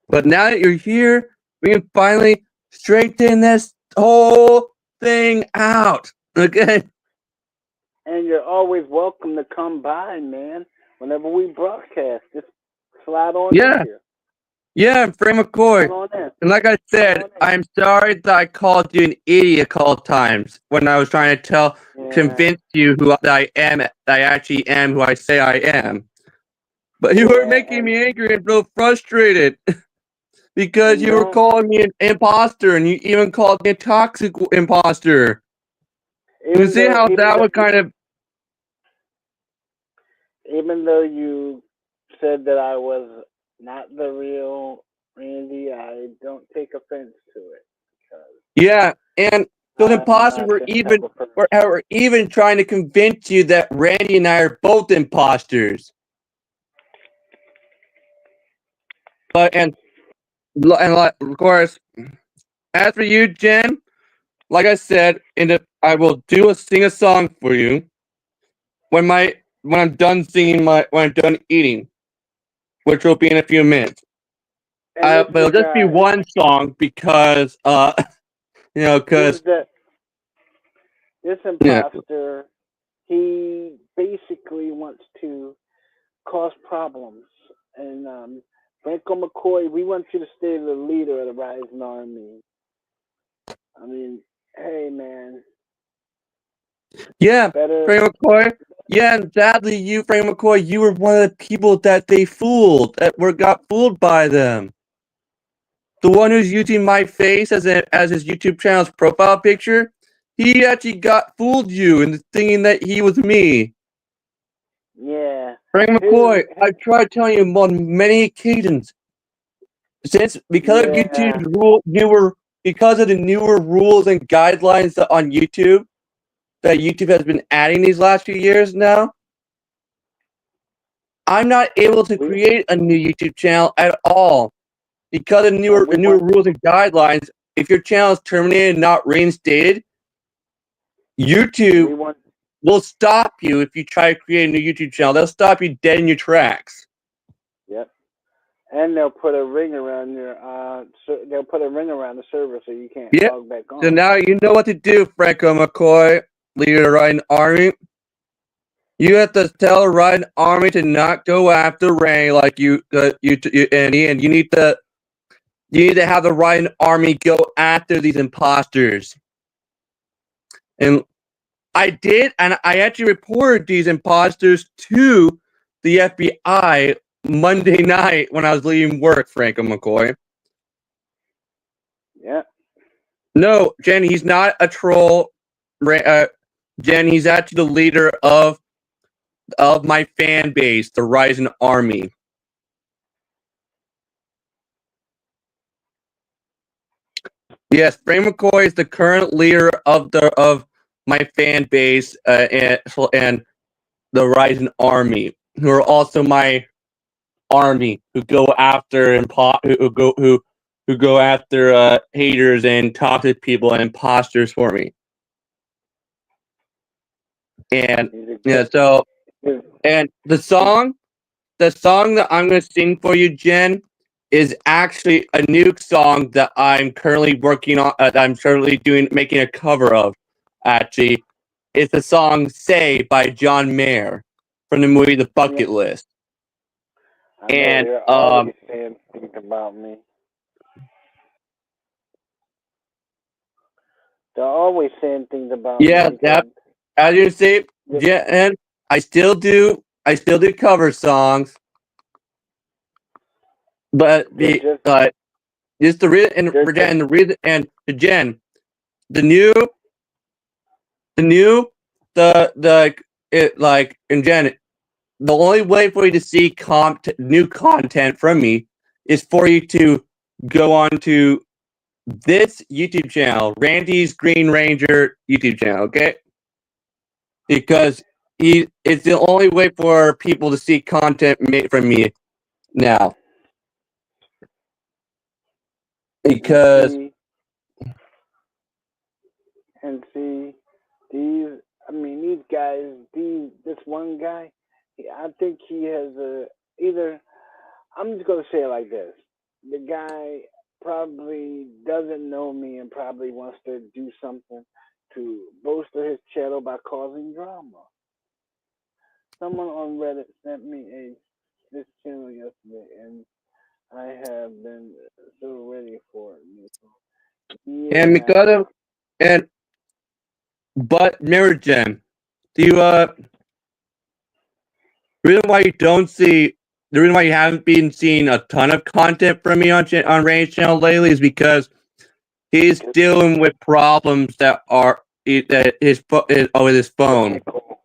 Speaker 2: but now that you're here, we can finally straighten this whole thing out. Okay.
Speaker 1: And you're always welcome to come by, man. Whenever we broadcast, just slide on in here.
Speaker 2: Yeah, I'm Franco McCoy. And like I said, I'm sorry that I called you an idiot a couple times when I was trying to convince you that I actually am who I say I am. But you were making me angry and so frustrated because you were calling me an imposter, and you even called me a toxic imposter. You see how that would kind of...
Speaker 1: Even though you said that I was not the real Randy. I don't take offense to it because
Speaker 2: Yeah, and those
Speaker 1: I'm
Speaker 2: imposters
Speaker 1: not
Speaker 2: were
Speaker 1: that type
Speaker 2: even
Speaker 1: of person.
Speaker 2: were even trying to convince you that Randy and I are both imposters. But of course, as for you, Jen, like I said, I will sing a song for you when I'm done when I'm done eating, which will be in a few minutes.
Speaker 1: And this
Speaker 2: But
Speaker 1: the
Speaker 2: it'll just be
Speaker 1: guy.
Speaker 2: one song because
Speaker 1: This
Speaker 2: because
Speaker 1: is the this
Speaker 2: yeah.
Speaker 1: imposter. He basically wants to cause problems. And Franco McCoy, we want you to stay the leader of the Rising Army. I mean, hey man,
Speaker 2: Yeah,
Speaker 1: better.
Speaker 2: Frank McCoy. Yeah, and sadly, Frank McCoy, you were one of the people that they fooled, got fooled by them. The one who's using my face as his YouTube channel's profile picture, he actually fooled you into thinking that he was me.
Speaker 1: Yeah,
Speaker 2: Frank
Speaker 1: his,
Speaker 2: McCoy, I've tried telling you on many occasions. Because of
Speaker 1: yeah.
Speaker 2: YouTube's because of the newer rules and guidelines on YouTube that YouTube has been adding these last few years now, I'm not able to
Speaker 1: We
Speaker 2: create a new YouTube channel at all because of
Speaker 1: and we
Speaker 2: newer
Speaker 1: want
Speaker 2: rules and guidelines. If your channel is terminated and not reinstated, YouTube
Speaker 1: we want
Speaker 2: will stop you if you try to create a new YouTube channel. They'll stop you dead in your tracks.
Speaker 1: yep. And they'll put a ring around they'll put a ring around the server so you can't
Speaker 2: Yeah.
Speaker 1: log back
Speaker 2: So
Speaker 1: on.
Speaker 2: now you know what to do, Franco McCoy, leader of the Riding Army. You have to tell the Riding Army to not go after Ray like Andy, and you need to have the Riding Army go after these imposters. And I did, and I actually reported these imposters to the FBI Monday night when I was leaving work, Franco McCoy.
Speaker 1: Yeah.
Speaker 2: No, Jen, he's not a troll. Jen, he's actually the leader of my fan base, the Rising Army. Yes, Frank McCoy is the current leader of my fan base and the Rising Army, who are also my army who go after who go after haters and toxic people and imposters for me. And
Speaker 1: He's a
Speaker 2: yeah,
Speaker 1: good.
Speaker 2: so
Speaker 1: He's,
Speaker 2: and the song that I'm gonna sing for you, Jen, is actually a new song that I'm currently working on. That I'm currently making a cover of. Actually, it's the song "Say" by John Mayer from the movie The
Speaker 1: yeah.
Speaker 2: Bucket List.
Speaker 1: I know
Speaker 2: And
Speaker 1: they're always saying things about me. They're always saying things about me
Speaker 2: yeah, that
Speaker 1: because
Speaker 2: as you say,
Speaker 1: they're,
Speaker 2: yeah, and I still do cover songs, but
Speaker 1: they're just
Speaker 2: just the reason
Speaker 1: they're just
Speaker 2: and the reason and Jen, the new the new the it like and Jen, the only way for you to see new content from me is for you to go on to this YouTube channel, Randy's Green Ranger YouTube channel, okay? Because it's the only way for people to see content made from me now.
Speaker 1: and
Speaker 2: Because
Speaker 1: see and see these. I mean, these guys. This one guy. I think he has a either. I'm just gonna say it like this: the guy probably doesn't know me and probably wants to do something to bolster his channel by causing drama. Someone on Reddit sent me this channel yesterday, and I have been so ready for it.
Speaker 2: and
Speaker 1: Yeah,
Speaker 2: because of and but Mirror Gem, do you reason why you don't see the reason why you haven't been seeing a ton of content from me on Range channel lately is because he's dealing with problems that are that with his phone.
Speaker 1: technical.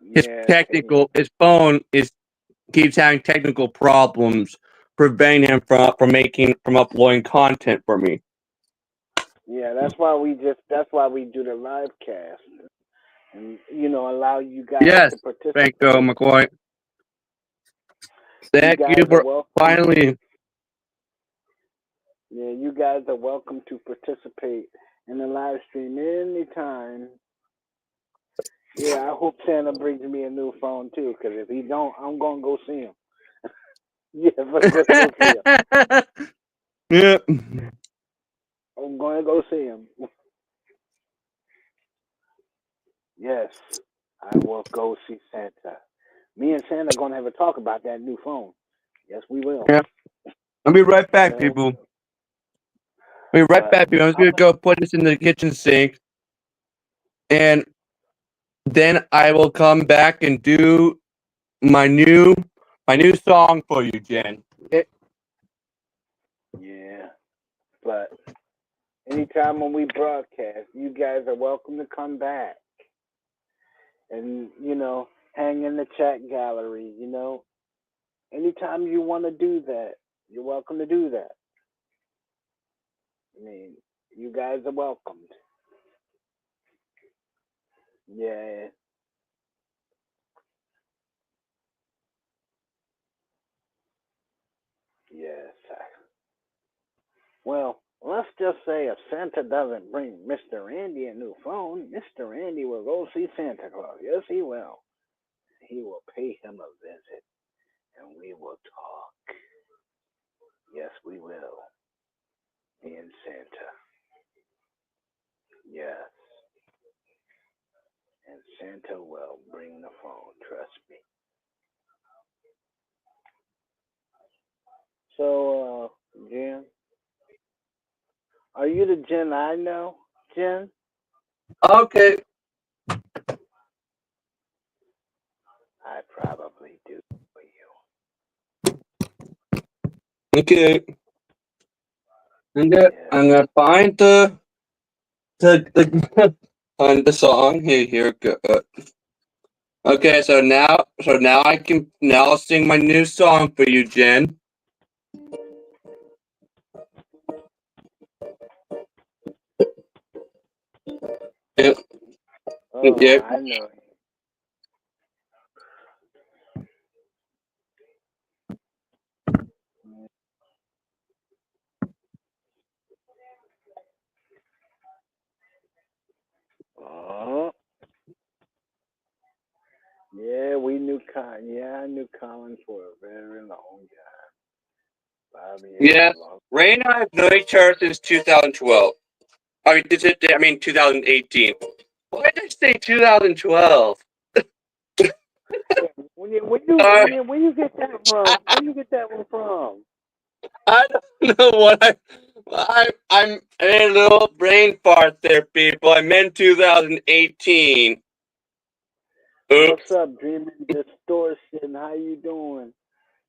Speaker 1: Yeah, technical.
Speaker 2: His phone is keeps having technical problems preventing him from uploading content for me.
Speaker 1: Yeah, that's why we do the live cast, and allow you guys to participate.
Speaker 2: Franco Mccoy. Thank you for finally.
Speaker 1: Yeah, you guys are welcome to participate in the live stream anytime. Yeah, I hope Santa brings me a new phone too, because if he don't, I'm gonna go see him. Yes, I'm gonna go see him.
Speaker 2: Yeah.
Speaker 1: I'm gonna go see him. Yes, I will go see Santa. Me and Santa are gonna have a talk about that new phone. Yes, we will.
Speaker 2: Yeah. I'll be right back, people. I'll be right back, people. I'm just gonna go put this in the kitchen sink, and then I will come back and do my new song for you, Jen.
Speaker 1: Yeah, but anytime when we broadcast, you guys are welcome to come back and hang in the chat gallery. Anytime you want to do that, you're welcome to do that. I mean, you guys are welcomed. Yeah. Yes. Well, let's just say if Santa doesn't bring Mr. Randy a new phone, Mr. Randy will go see Santa Claus. Yes, he will. He will pay him a visit, and we will talk. Yes, we will. Me and Santa. Yes. And Santa will bring the phone, trust me. So, Jen, are you the Jen I know, Jen?
Speaker 2: Okay.
Speaker 1: I probably do for you.
Speaker 2: Okay. I'm gonna find the find the song. Here go. Okay, so now I'll sing my new song for you, Jen. Yep.
Speaker 1: Oh,
Speaker 2: Yep.
Speaker 1: I know. Oh. Yeah, we knew Colin. Yeah, I knew Colin for a very long time. 5 years.
Speaker 2: Yeah. Ray and I have known each other since 2012. I mean 2018. Why did I say 2012?
Speaker 1: When you get that from? Where you get that one from?
Speaker 2: I don't know what I'm a little brain fart there, people. I meant 2018. Oops.
Speaker 1: What's up, Dreaming Distortion? How you doing?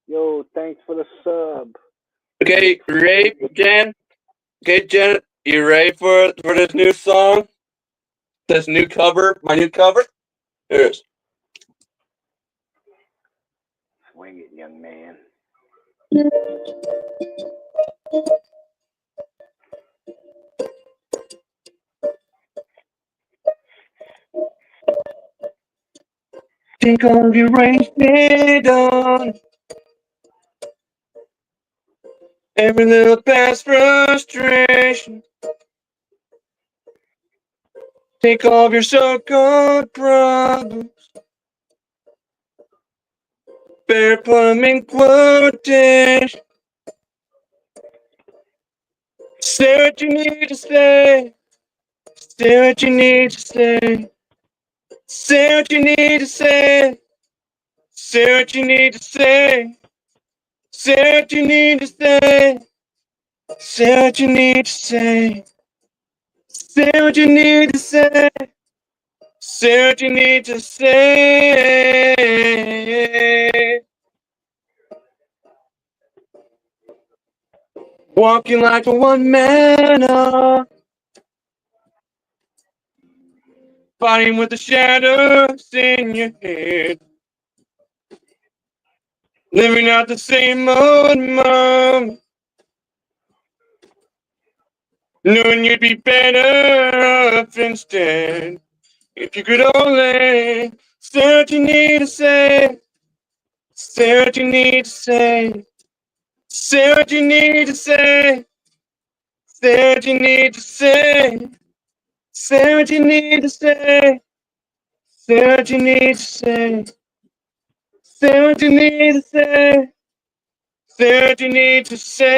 Speaker 1: Yo, thanks for the sub.
Speaker 2: Okay, ready, Jen? Okay, Jen, you ready for this new song? This new cover, my new cover? Here it is.
Speaker 1: Swing it, young man.
Speaker 2: Take all your wasted on every little past frustration. Take all of your so-called problems. Better put them in quotation. Say what you need to say. Say what you need to say. Say what you need to say. Say what you need to say. Say what you need to say. Say what you need to say. Say what you need to say. Say what you need to say. Walking like a one-man army. Fighting with the shadows in your head. Living out the same old mom. Knowing you'd be better off instead. If you could only say what you need to say. Say what you need to say. Say what you need to say. Say what you need to say. Say what you need to say. Say what you need to say. Say what you need to say. Say what you need to say.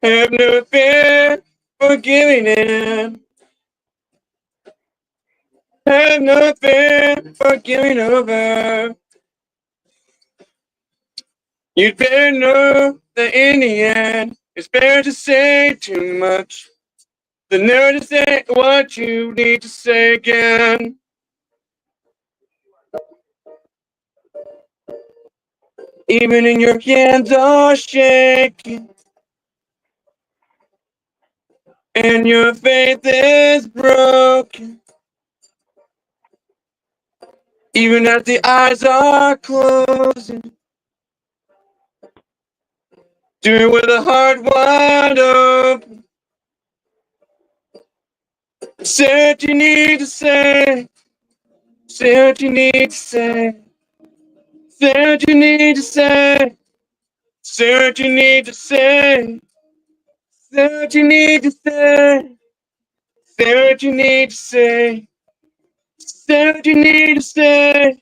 Speaker 2: Have no fear for giving in. Have no fear for giving over. You'd better know that in the end, it's better to say too much than never to say what you need to say again. Even in your hands are shaking, and your faith is broken. Even as the eyes are closing, do it with a heart wide open. Say what you need to say. Say what you need to say. Say what you need to say. Say what you need to say. Say what you need to say. Say what you need to say. Say what you need to say.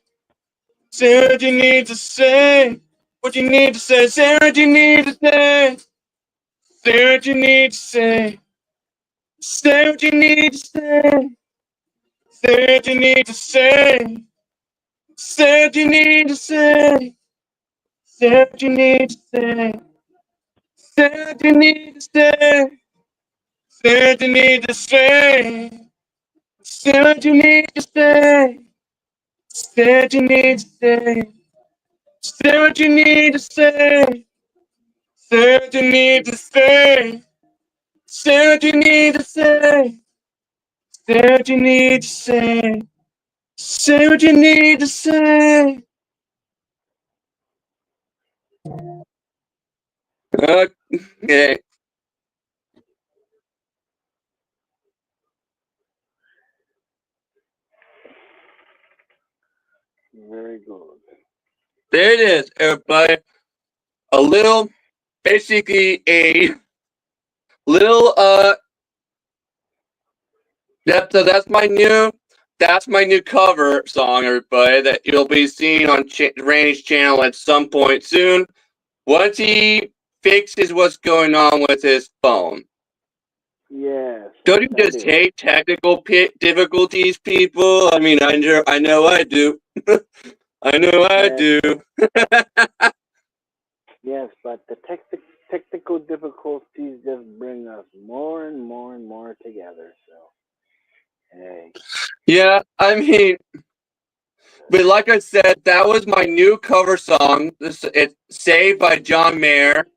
Speaker 2: Say what you need to say. What you need to say. Say what you need to say. Say what you need to say. Say what you need to say. Say what you need to say. Say what you need to say. Say what you need to say. Say what you need to say. Say what you need to say. Say what you need to say. Say what you need to say. Say what you need to say. Say what you need to say. Say what you need to say. Say what you need to say. Say what you need to say. Okay.
Speaker 1: Very good.
Speaker 2: There it is, everybody. A little, basically a little, that's my new cover song, everybody, that you'll be seeing on Randy's channel at some point soon. Once he fixes what's going on with his phone.
Speaker 1: Yes,
Speaker 2: Don't you
Speaker 1: that
Speaker 2: just
Speaker 1: is.
Speaker 2: hate technical difficulties, people? I mean, I know I do. I know I
Speaker 1: Yes,
Speaker 2: do.
Speaker 1: yes, but the technical difficulties just bring us more and more and more together. So, hey,
Speaker 2: Yeah, I mean, but like I said, that was my new cover song. It's "Saved" by John Mayer,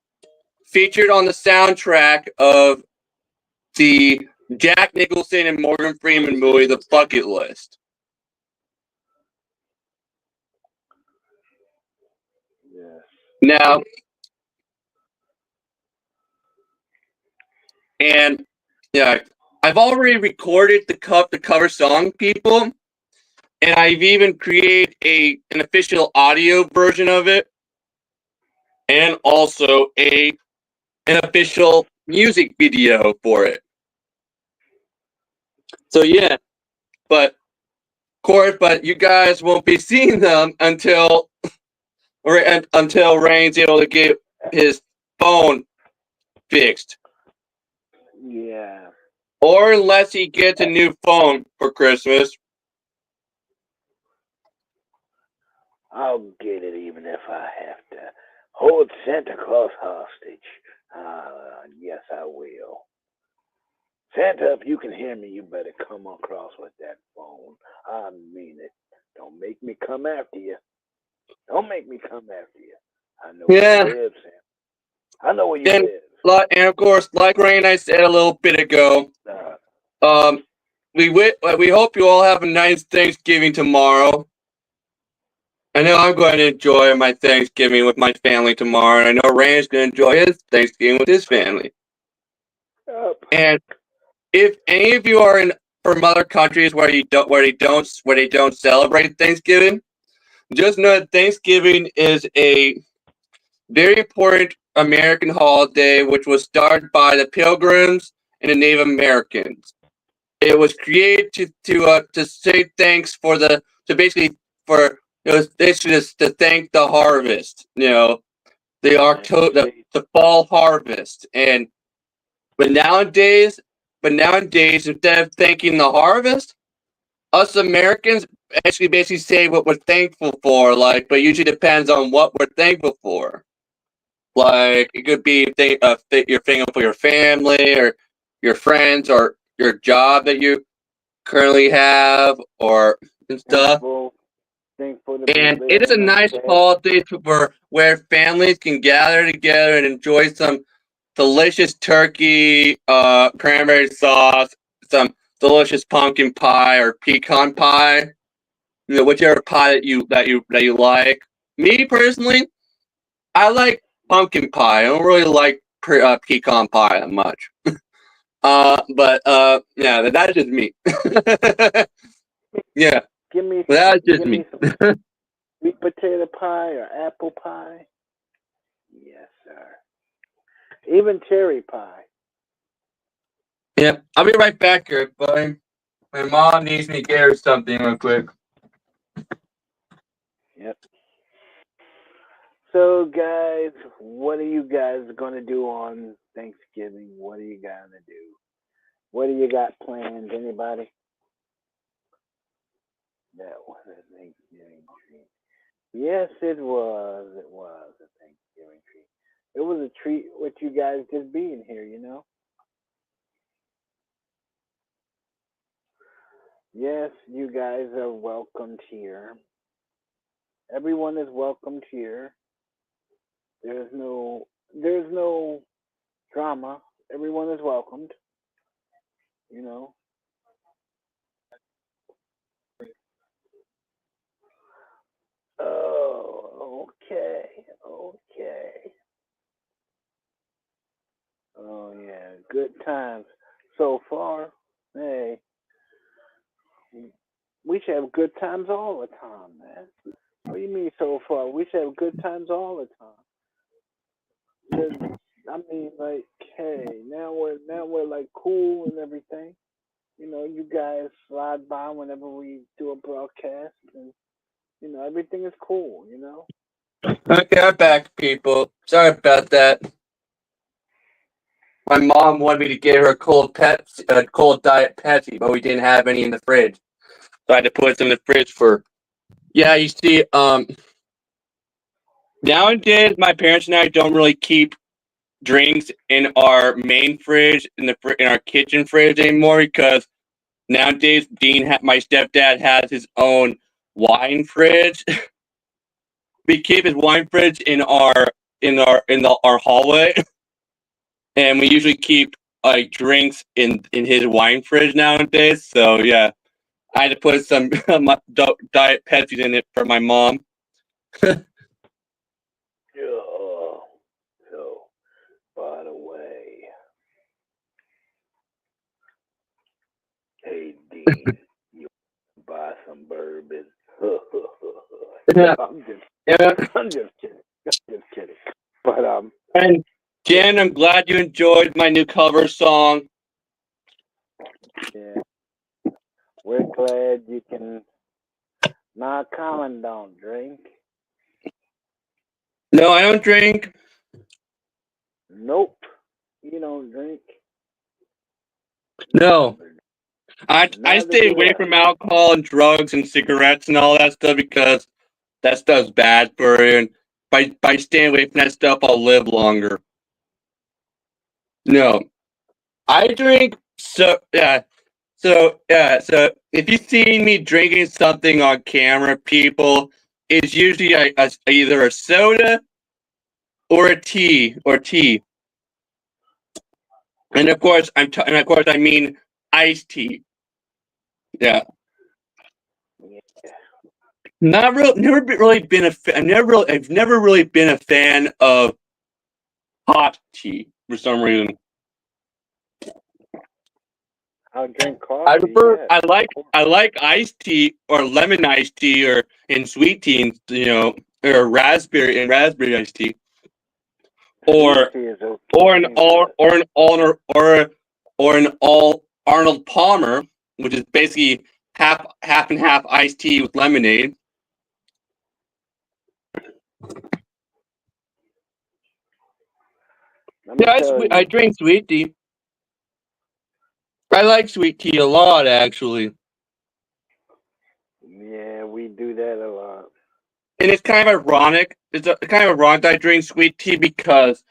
Speaker 2: featured on the soundtrack of the Jack Nicholson and Morgan Freeman movie, The Bucket List.
Speaker 1: yes,
Speaker 2: Now, and yeah, I've already recorded the cover song, people, and I've even created an official audio version of it, and also an official music video for it. So yeah, but of course, but you guys won't be seeing them until Rain's able to get his phone fixed,
Speaker 1: yeah.
Speaker 2: or unless he gets a new phone for Christmas.
Speaker 1: I'll get it even if I have to hold Santa Claus hostage. Yes, I will. Santa, if you can hear me, you better come across with that phone. I mean it. Don't make me come after you. Don't make me come after you. I know where you
Speaker 2: Yeah,
Speaker 1: live, Sam. I know where you
Speaker 2: and
Speaker 1: live.
Speaker 2: and of course, like Rain, I said a little bit ago,
Speaker 1: Uh,
Speaker 2: um, we hope you all have a nice Thanksgiving tomorrow. I know I'm going to enjoy my Thanksgiving with my family tomorrow, and I know Rand's going to enjoy his Thanksgiving with his family.
Speaker 1: Yep.
Speaker 2: And if any of you are in from other countries where they don't celebrate Thanksgiving, just know that Thanksgiving is a very important American holiday, which was started by the Pilgrims and the Native Americans. It was created to say thanks for to basically for it was basically just to thank the harvest. The fall harvest. And but nowadays but nowadays instead of thanking the harvest, us Americans actually basically say what we're thankful for, but usually depends on what we're thankful for. Like it could be you're thankful for your family or your friends or your job that you currently have or and stuff.
Speaker 1: Thankful to be
Speaker 2: And it is a
Speaker 1: living.
Speaker 2: nice
Speaker 1: Okay.
Speaker 2: holiday where families can gather together and enjoy some delicious turkey, cranberry sauce, some delicious pumpkin pie or pecan pie. Whichever pie that you like. Me personally, I like pumpkin pie. I don't really like pecan pie that much. Yeah, that's just me. Yeah,
Speaker 1: Give me
Speaker 2: that's just
Speaker 1: give
Speaker 2: me.
Speaker 1: me some sweet potato pie or apple pie. Yes, sir. Even cherry pie.
Speaker 2: Yeah, I'll be right back here, buddy. My mom needs me to get her something real quick.
Speaker 1: Yep. So, guys, what are you guys gonna do on Thanksgiving? What are you gonna do? What do you got planned? Anybody? That was a Thanksgiving treat. Yes, it was. It was a Thanksgiving treat. It was a treat with you guys just being here. Yes, you guys are welcomed here. Everyone is welcomed here. There's no drama. Everyone is welcomed. You know. Oh, okay, okay. Oh yeah, good times so far. Hey, we should have good times all the time, man. What do you mean so far? We should have good times all the time. 'Cause, I mean, like, hey, now we're like cool and everything. You guys slide by whenever we do a broadcast, and everything is cool.
Speaker 2: Okay, I'm back, people. Sorry about that. My mom wanted me to get her a cold diet Pepsi, but we didn't have any in the fridge, so I had to put some in the fridge for. Yeah, you see, nowadays my parents and I don't really keep drinks in our main fridge in our kitchen fridge anymore because nowadays my stepdad has his own wine fridge. We keep his wine fridge our hallway, and we usually keep like drinks in his wine fridge nowadays. So yeah, I had to put some diet Pepsi in it for my mom.
Speaker 1: Oh, so by the way, hey Dean, you buy some bourbon?
Speaker 2: Yeah,
Speaker 1: I'm just,
Speaker 2: yeah.
Speaker 1: I'm just kidding. I'm just kidding. But
Speaker 2: And
Speaker 1: yeah,
Speaker 2: Jen, I'm glad you enjoyed my new cover song.
Speaker 1: yeah, we're glad you can. Not common don't drink.
Speaker 2: No, I don't drink.
Speaker 1: Nope, you don't drink.
Speaker 2: No, I
Speaker 1: Neither
Speaker 2: stay
Speaker 1: do
Speaker 2: away
Speaker 1: I.
Speaker 2: from alcohol and drugs and cigarettes and all that stuff because that stuff's bad for you. And by staying away from that stuff, I'll live longer. No, I drink. So if you see me drinking something on camera, people, it's usually either a soda or a tea. And of course I mean iced tea. Yeah.
Speaker 1: Yeah.
Speaker 2: Not real. Never really been a fan. I've never really been a fan of hot tea for some reason.
Speaker 1: I'll drink
Speaker 2: I
Speaker 1: coffee.
Speaker 2: prefer.
Speaker 1: Yes,
Speaker 2: I like iced tea or lemon iced tea or in sweet tea, or raspberry iced tea,
Speaker 1: sweet
Speaker 2: or
Speaker 1: tea is
Speaker 2: or an
Speaker 1: okay,
Speaker 2: all
Speaker 1: but
Speaker 2: or an all or an all Arnold Palmer, which is basically half and half iced tea with lemonade.
Speaker 1: let me
Speaker 2: Yeah,
Speaker 1: tell
Speaker 2: I
Speaker 1: you,
Speaker 2: drink sweet tea. I like sweet tea a lot, actually,
Speaker 1: yeah, we do that a lot.
Speaker 2: and it's kind of ironic. Kind of ironic that I drink sweet tea because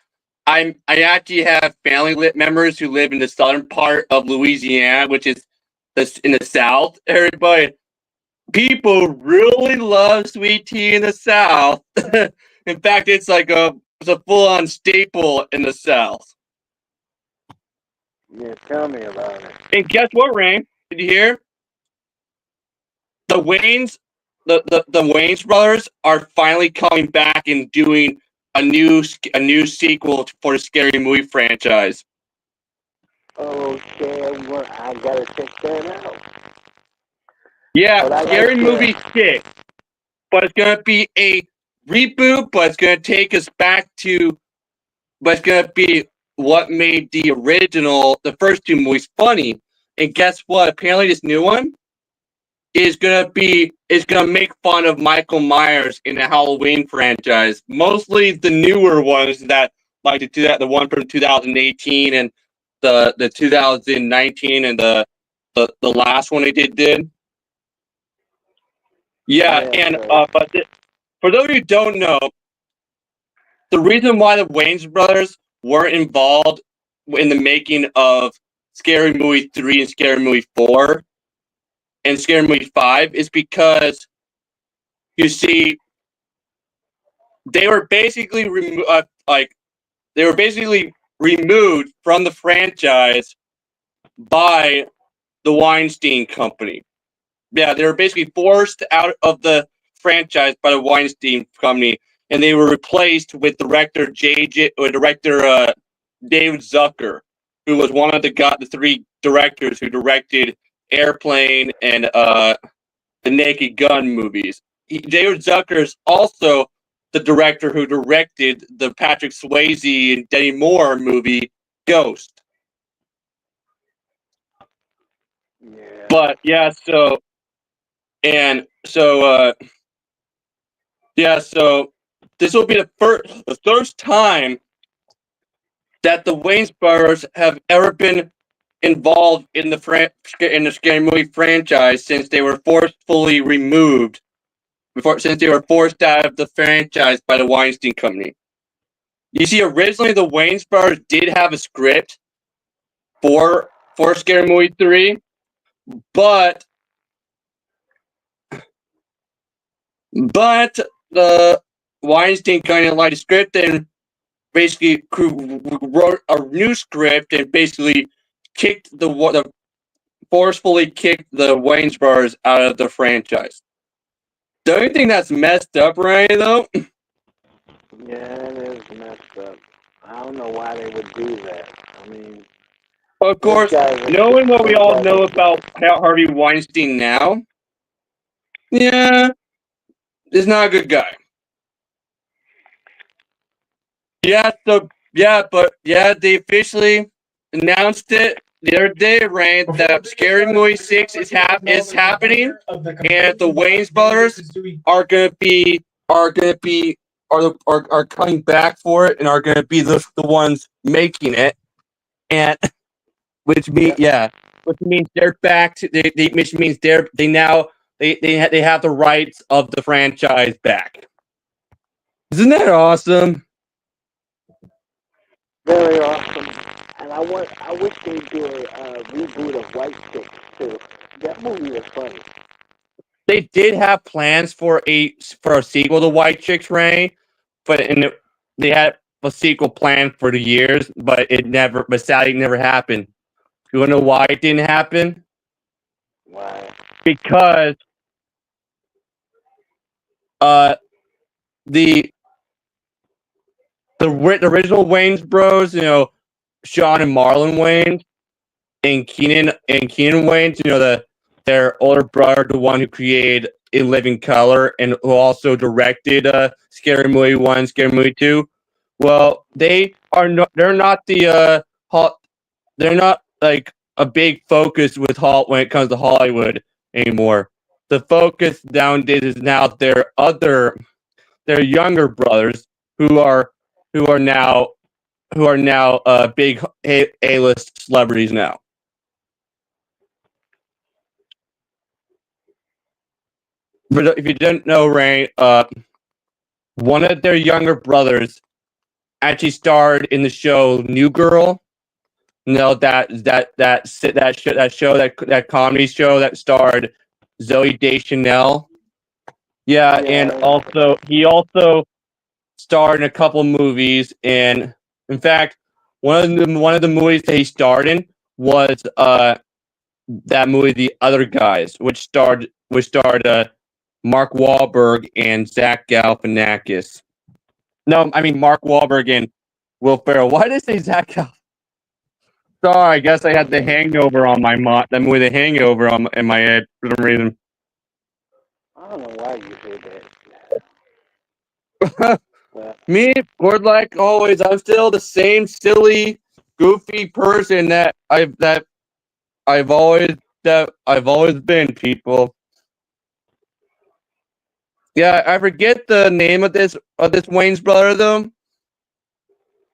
Speaker 2: I actually have family members who live in the southern part of Louisiana, which is in the South. Everybody, people really love sweet tea in the South. In fact, it's a full on staple in the South.
Speaker 1: Yeah, tell me about it.
Speaker 2: And guess what, Rain? Did you hear? The Waynes, the Waynes brothers are finally coming back and doing a new sequel for the Scary Movie franchise.
Speaker 1: Okay, I gotta check that out.
Speaker 2: Yeah,
Speaker 1: But I
Speaker 2: Scary
Speaker 1: like
Speaker 2: Movie 6, but it's gonna be a reboot, but it's gonna take us back to, but it's gonna be what made the first two movies funny. And guess what? Apparently, this new one is gonna make fun of Michael Myers in the Halloween franchise. Mostly the newer ones that like the one from 2018 and the 2019 and the last one they did. Yeah,
Speaker 1: yeah,
Speaker 2: and
Speaker 1: so
Speaker 2: for those of you who don't know, the reason why the Wayans brothers weren't involved in the making of Scary Movie 3 and Scary Movie 4 and Scary Movie 5 is because, you see, they were basically they were basically removed from the franchise by the Weinstein Company. Yeah, they were basically forced out of the franchise by the Weinstein Company, and they were replaced with director David Zucker, who was one of the three directors who directed Airplane and the Naked Gun movies. David Zucker is also the director who directed the Patrick Swayze and Demi Moore movie Ghost.
Speaker 1: yeah,
Speaker 2: But yeah, and so so this will be the first time that the Wayans brothers have ever been involved in in the Scary Movie franchise since they were forcefully removed since they were forced out of the franchise by the Weinstein Company. You see, originally the Wayans brothers did have a script for Scary Movie 3, but the Weinstein Company didn't like the script and basically wrote a new script and basically forcefully kicked the Wayans brothers out of the franchise. Don't you think that's messed up, right? Though.
Speaker 1: yeah, it is messed up. I don't know why they would do that. I mean,
Speaker 2: Of course, knowing what we all know about Harvey Weinstein now, yeah, he's not a good guy. Yeah, they officially announced it the other day, right? That Scary Movie 6 is happening, and the Wayans brothers are gonna be are coming back for it and are gonna be the ones making it, and which means they're back to which means they have the rights of the franchise back. Isn't that awesome?
Speaker 1: very awesome. And I wish they do a reboot of White Chicks too. That movie was funny.
Speaker 2: They did have plans for a sequel to White Chicks Ray, but they had a sequel planned for the years, but sadly never happened. You wanna know why it didn't happen?
Speaker 1: Wow.
Speaker 2: Because the original Wayne's Bros, Sean and Marlon Wayne and Keenan Wayne, their older brother, the one who created In Living Color and who also directed Scary Movie 1, Scary Movie 2. Well, they're not they're not like a big focus when it comes to Hollywood anymore. The focus nowadays is now their younger brothers who are now big A-list celebrities now. But if you didn't know, Ray, one of their younger brothers actually starred in the show New Girl. That comedy show that starred Zoe Deschanel. Yeah, and he also starred in a couple movies, and in fact, one of the movies that he starred in was that movie, The Other Guys, which starred Mark Wahlberg and Zach Galifianakis. No, I mean Mark Wahlberg and Will Ferrell. Why did I say Zach Galifianakis? Sorry, I guess I had The Hangover on my that movie, The Hangover, in my head for some reason.
Speaker 1: I don't know why you said that.
Speaker 2: Me, or like always, I'm still the same silly, goofy person that I've always been, people. Yeah, I forget the name of this Wayne's brother though.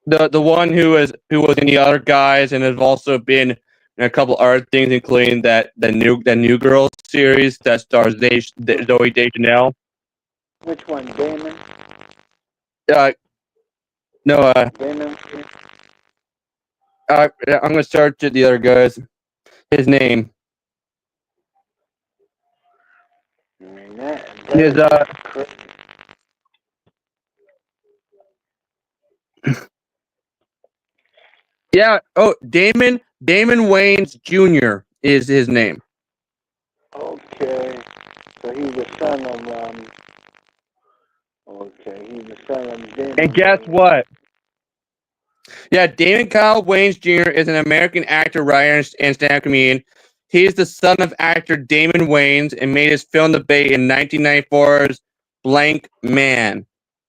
Speaker 2: The one who was in The Other Guys and has also been in a couple other things, including the New Girl series that stars Zoe Deschanel.
Speaker 1: Which one, Damon?
Speaker 2: No.
Speaker 1: Damon.
Speaker 2: I'm gonna search The Other Guys. His name.
Speaker 1: I mean, that
Speaker 2: His
Speaker 1: crazy.
Speaker 2: Yeah. Oh, Damon Wayans Jr. is his name.
Speaker 1: Okay. So he's the son of Okay, he's the son of Damon.
Speaker 2: And guess what? Yeah, Damon Kyle Wayans Jr. is an American actor, writer, and stand-up comedian. He is the son of actor Damon Wayans and made his film debut in 1994's Blank Man.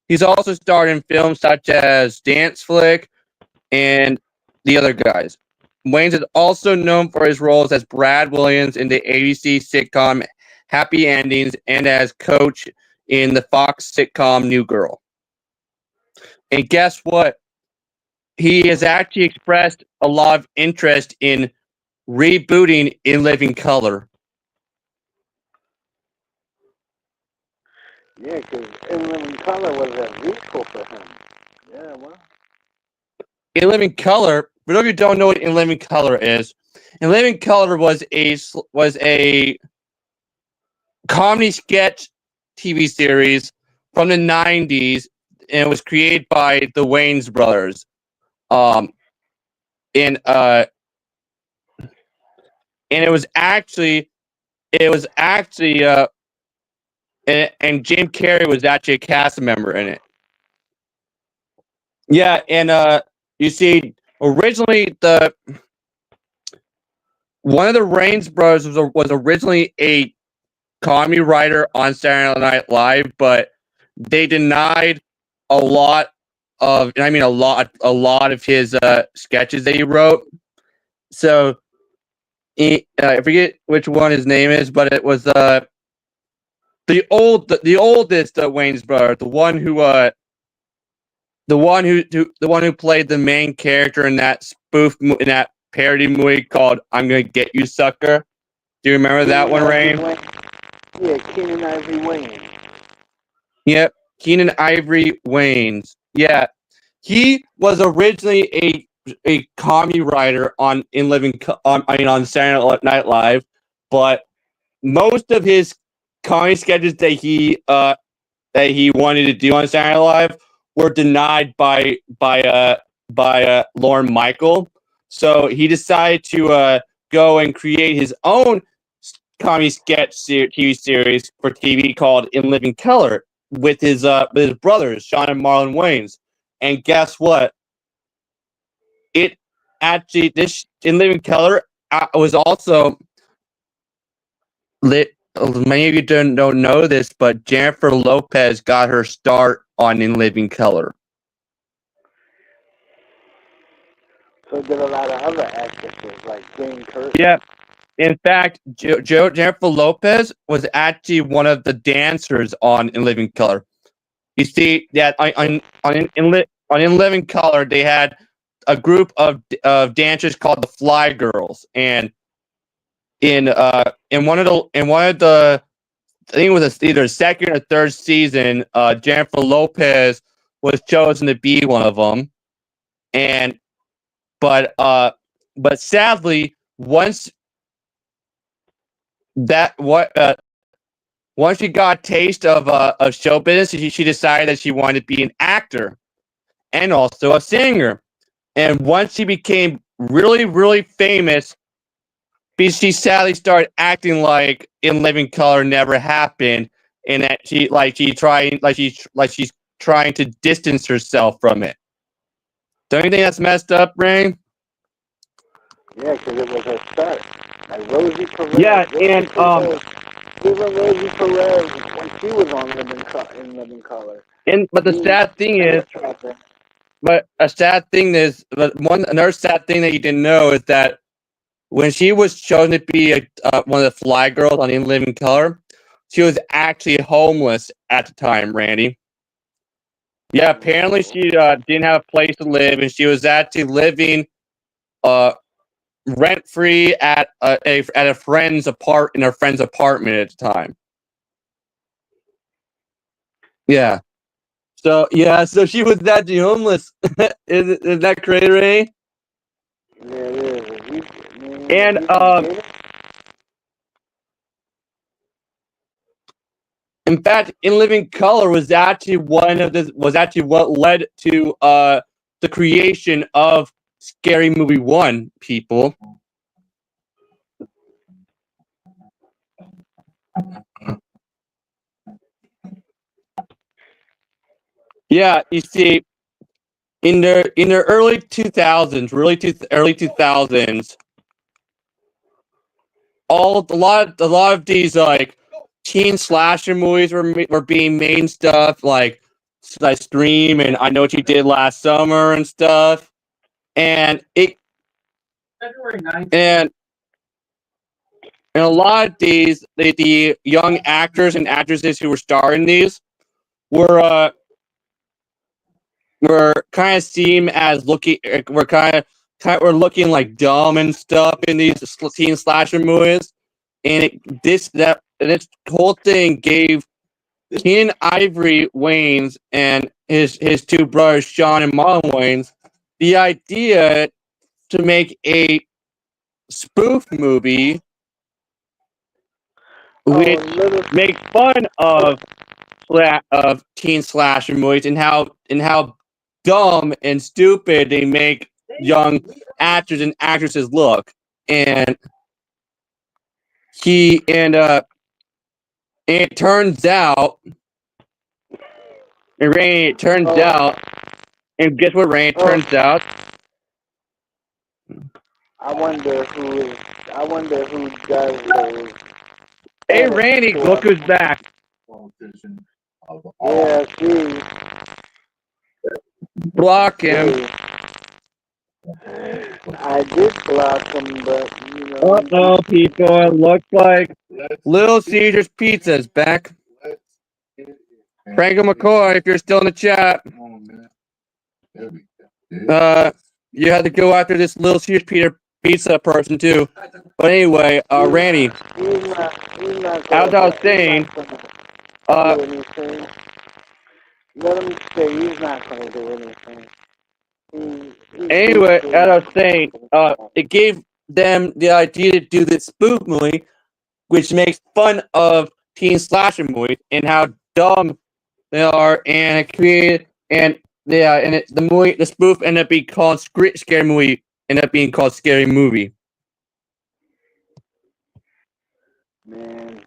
Speaker 2: He's also starred in films such as Dance Flick and The Other Guys. Wayans is also known for his roles as Brad Williams in the ABC sitcom Happy Endings and as Coach in the Fox sitcom New Girl. And guess what? He has actually expressed a lot of interest in rebooting In Living Color.
Speaker 1: Yeah, because In Living Color was a vehicle for him. Yeah, well.
Speaker 2: In Living Color, for those of you who don't know what In Living Color is, In Living Color was a comedy sketch TV series from the 90s, and it was created by the Wayans brothers. And it was actually and Jim Carrey was actually a cast member in it. Yeah, and you see, originally one of the Wayans brothers was originally a comedy writer on Saturday Night Live, but they denied a lot of his sketches that he wrote. So I forget which one his name is, but it was the oldest Wayans brother, the one who played the main character in that in that parody movie called "I'm Gonna Get You, Sucker." Do you remember that one, Rain?
Speaker 1: Yeah, Keenan Ivory Wayans.
Speaker 2: Yep, Keenan Ivory Wayans. Yeah, he was originally a comedy writer on Saturday Night Live, but most of his comedy sketches that he wanted to do on Saturday Night Live were denied by Lorne Michael. So he decided to go and create his own comedy sketch TV series for TV called In Living Color. with his brothers, Sean and Marlon Wayans. And guess what? It actually this in Living Color was also lit. Many of you don't know this, but Jennifer Lopez got her start on In Living Color.
Speaker 1: So did a lot of other actresses like Jane Curtin.
Speaker 2: Yeah. In fact, Jennifer Lopez was actually one of the dancers on In Living Color. You see that on In Living Color, they had a group of dancers called the Fly Girls, and in one of the I think it was either second or third season, Jennifer Lopez was chosen to be one of them, but sadly once she got a taste of show business, she decided that she wanted to be an actor and also a singer. And once she became really, really famous, she sadly started acting like In Living Color never happened, and that she's trying to distance herself from it. Don't you think that's messed up, Ray?
Speaker 1: Yeah, because it was her start. Like Rosie Perez.
Speaker 2: Yeah, and
Speaker 1: even Rosie Perez when she was on In Living Color.
Speaker 2: But another sad thing that you didn't know is that when she was chosen to be one of the Fly Girls on In Living Color, she was actually homeless at the time, Randy. Yeah, apparently she didn't have a place to live, and she was actually living rent free at a friend's in her friend's apartment at the time. Yeah. So she was actually homeless. is that crazy, Ray?
Speaker 1: Yeah, it is.
Speaker 2: And in fact, In Living Color was actually what led to the creation of Scary Movie 1, people. Yeah, you see, in the early 2000s, early 2000s, a lot of these like teen slasher movies were being made and stuff, like Scream and I Know What You Did Last Summer and stuff, and and a lot of these the young actors and actresses who were starring these were kind of seen as looking were looking like dumb and stuff in these teen slasher movies, and this whole thing gave Keenan Ivory Wayans and his two brothers Sean and Marlon Wayans the idea to make a spoof movie which make fun of teen slasher movies and how dumb and stupid they make young actors and actresses look. And it turns out, and Rain, it turns out, and guess what, Rain? It turns out.
Speaker 1: I wonder who does those.
Speaker 2: Hey, Randy, look who's back.
Speaker 1: Yeah, geez.
Speaker 2: Block him.
Speaker 1: I did block him, but you know.
Speaker 2: Uh-oh, people, it looks like Little Caesar's Pizza is back. Franco Mccoy, if you're still in the chat, you had to go after this Little Caesar's Pizza person too. But anyway, Randy, as I was saying,
Speaker 1: let him say he's not going to do anything.
Speaker 2: Anyway, as I was saying, it gave them the idea to do this spoof movie, which makes fun of teen slasher movies and how dumb they are, and it created the spoof ended up being called Scary Movie, ended up being called Scary Movie.
Speaker 1: Man.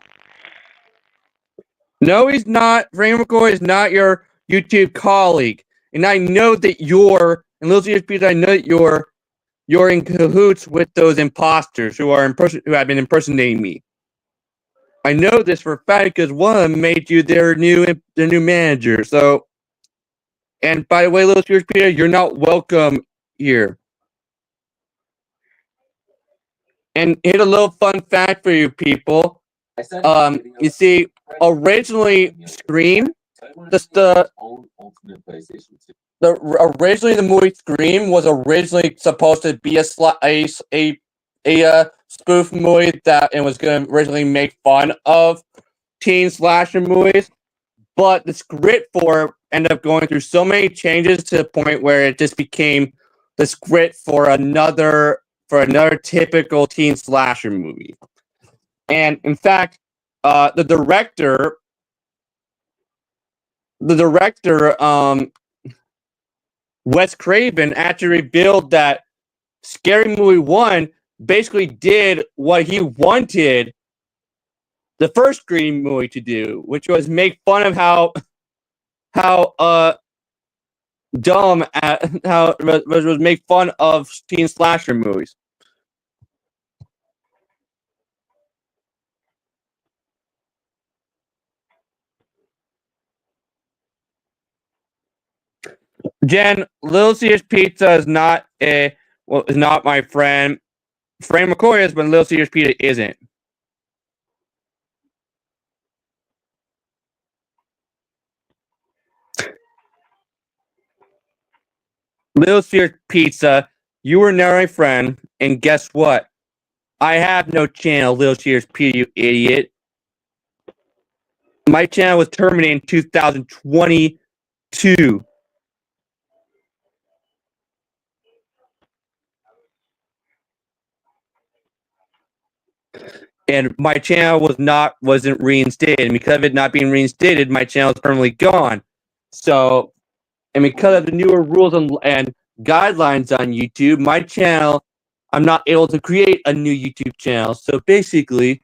Speaker 2: No, he's not. Franco Mccoy is not your YouTube colleague, and I know that and Lil Caesar's Pizza, I know that you're in cahoots with those imposters who have been impersonating me. I know this for a fact because one of them made you their new manager. So, and by the way, Lil Caesar's Pizza, you're not welcome here. And here's a little fun fact for you people. You see, originally Scream, originally the movie Scream was originally supposed to be a spoof movie and was going to originally make fun of teen slasher movies, but the script for it ended up going through so many changes to the point where it just became the script for another typical teen slasher movie. And in fact, the director, Wes Craven, actually revealed that Scary Movie 1 basically did what he wanted the first Scream movie to do, which was make fun of how dumb how was make fun of teen slasher movies. Jen, Little Caesar's Pizza is not my friend. Franco Mccoy is, but Little Caesar's Pizza isn't. Little Caesar's Pizza, you were never my friend, and guess what? I have no channel, Little Caesar's Pizza, you idiot. My channel was terminated in 2022. And my channel wasn't reinstated. And because of it not being reinstated, my channel is permanently gone. So, and because of the newer rules and guidelines on YouTube, my channel, I'm not able to create a new YouTube channel. So basically,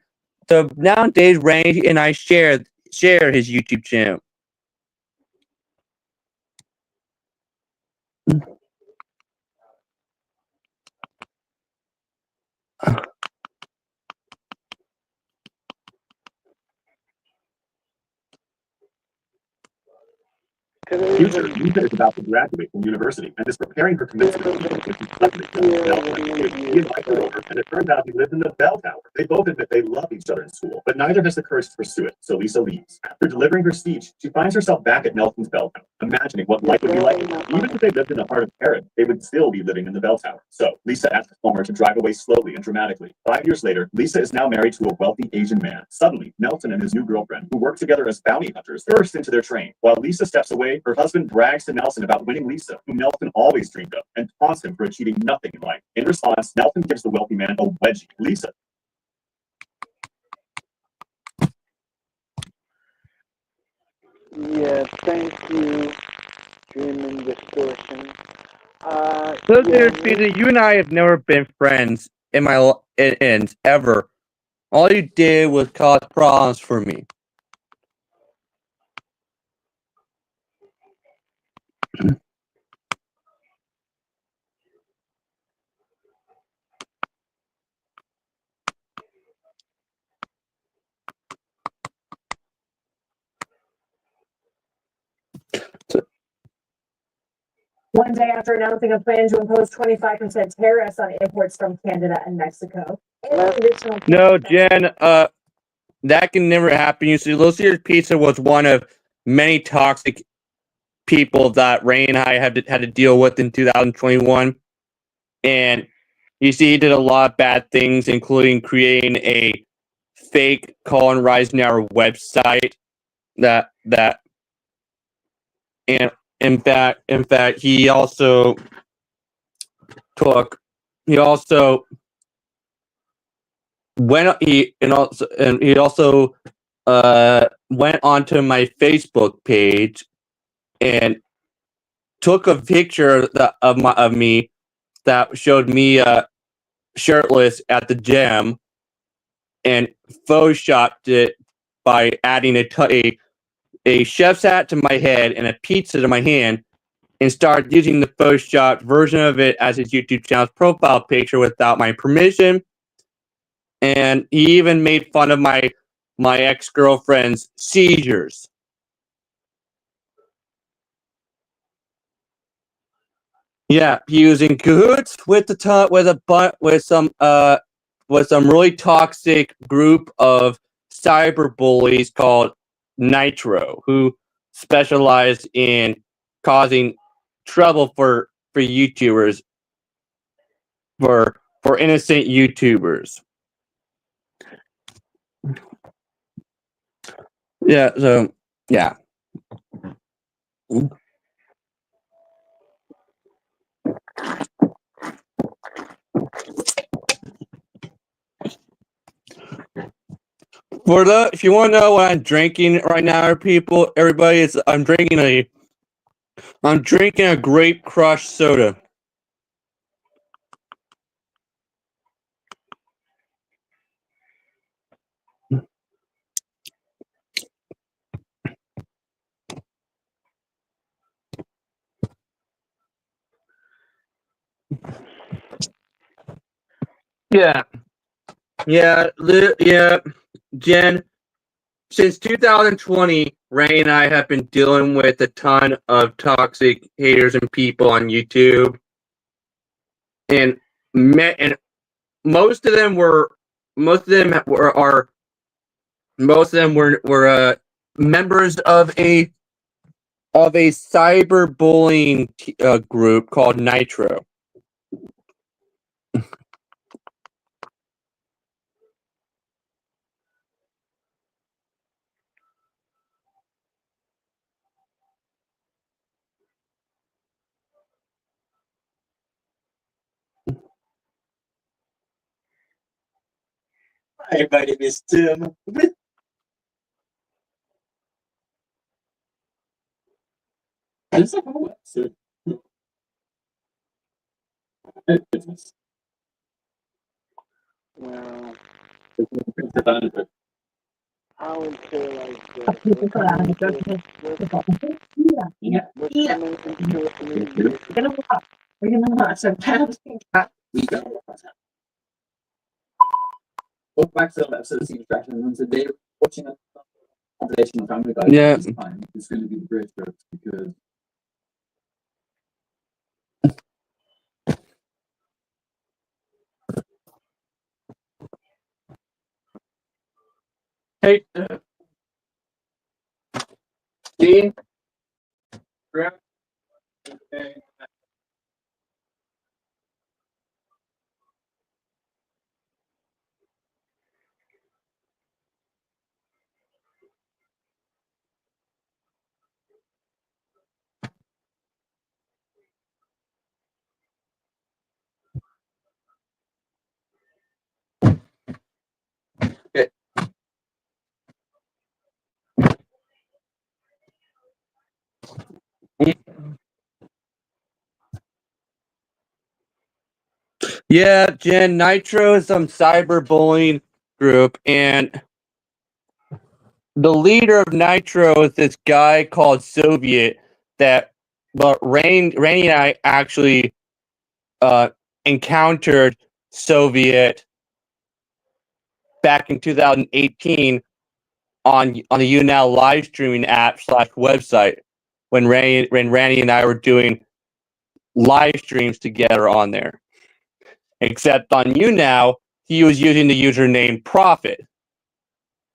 Speaker 2: nowadays Randy and I share his YouTube channel.
Speaker 3: Future, Lisa is about to graduate from university and is preparing her commencement speech, which is likely to he invites her over, and it turns out he lives in the bell tower. They both admit they love each other in school, but neither has the courage to pursue it, so Lisa leaves. After delivering her speech, she finds herself back at Nelson's bell tower, imagining what life would be like. Even if they lived in the heart of Paris, they would still be living in the bell tower. So Lisa asks Homer to drive away slowly and dramatically. 5 years later, Lisa is now married to a wealthy Asian man. Suddenly, Nelson and his new girlfriend, who work together as bounty hunters, burst into their train. While Lisa steps away, her husband brags to Nelson about winning Lisa, whom Nelson always dreamed of, and taunts him for achieving nothing in life. In response, Nelson gives the wealthy man a wedgie. Lisa.
Speaker 1: Yeah, thank you, Dreaming Distortion.
Speaker 2: You and I have never been friends in my ends ever. All you did was cause problems for me.
Speaker 4: One day after announcing a plan to impose 25% tariffs on imports from Canada and Mexico.
Speaker 2: No, Jen, that can never happen. You see, Little Caesar's Pizza was one of many toxic people that Ray and I had to deal with in 2021. And you see, he did a lot of bad things, including creating a fake Colin Reisenauer website and in fact, he also went onto my Facebook page and took a picture of me that showed me shirtless at the gym and photoshopped it by adding a a chef's hat to my head and a pizza to my hand, and started using the photoshopped version of it as his YouTube channel's profile picture without my permission. And he even made fun of my ex-girlfriend's seizures. Yeah, he was in cahoots with some really toxic group of cyber bullies called Nitro, who specialized in causing trouble for YouTubers, for innocent YouTubers. Yeah, so yeah. If you want to know what I'm drinking right now, everybody, I'm drinking a grape crush soda. Yeah, Jen. Since 2020, Ray and I have been dealing with a ton of toxic haters and people on YouTube, and most of them were members of a cyberbullying group called Nitro.
Speaker 3: Hi, my name is Tim. I just like oh, so, business.
Speaker 1: Well,
Speaker 3: It's
Speaker 1: I would say like this.
Speaker 4: People
Speaker 1: We're coming
Speaker 4: around the
Speaker 1: into
Speaker 4: drug
Speaker 1: this,
Speaker 4: Yeah.
Speaker 1: we're coming into a new year.
Speaker 4: We're gonna walk. We're gonna watch sometimes.
Speaker 3: we go. Go back to the episode of Secret Attraction and today watching a conversation with Family Guy.
Speaker 2: Yeah.
Speaker 3: This time it's going to be the great jokes because
Speaker 2: Hey, Dean. Okay. Yeah, Jen, Nitro is some cyberbullying group, and the leader of Nitro is this guy called Soviet but Rainy and I actually encountered Soviet back in 2018 on the YouNow live streaming app / website when Randy and I were doing live streams together on there. Except on YouNow, he was using the username Profit.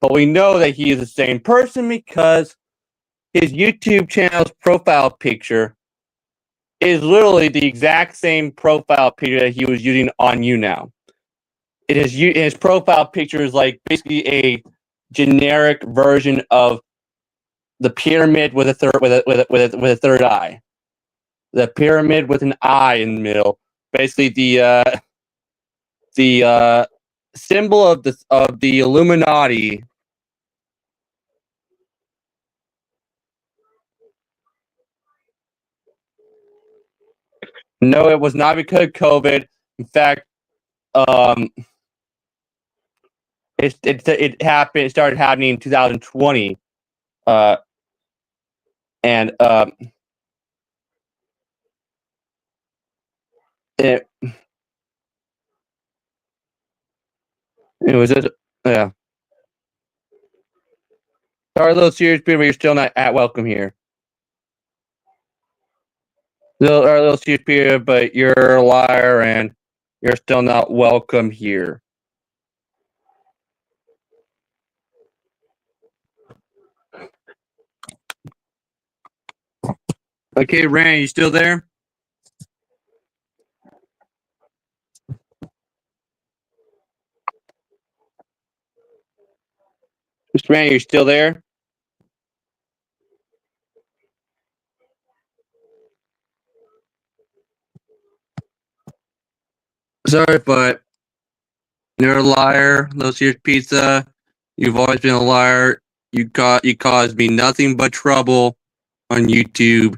Speaker 2: But we know that he is the same person because his YouTube channel's profile picture is literally the exact same profile picture that he was using on YouNow. His profile picture is like basically a generic version of the pyramid with a third eye. The pyramid with an eye in the middle. Basically, the symbol of the Illuminati. No, it was not because of COVID. In fact, it happened. It started happening in 2020. And it, it was just yeah. Sorry, a little serious, but you're still not at welcome here. Little serious, period, but you're a liar and you're still not welcome here. Okay, Rand, you still there? Mr. Rand, you still there? Sorry, but you're a liar. Little serious pizza. You've always been a liar. You caused me nothing but trouble on YouTube.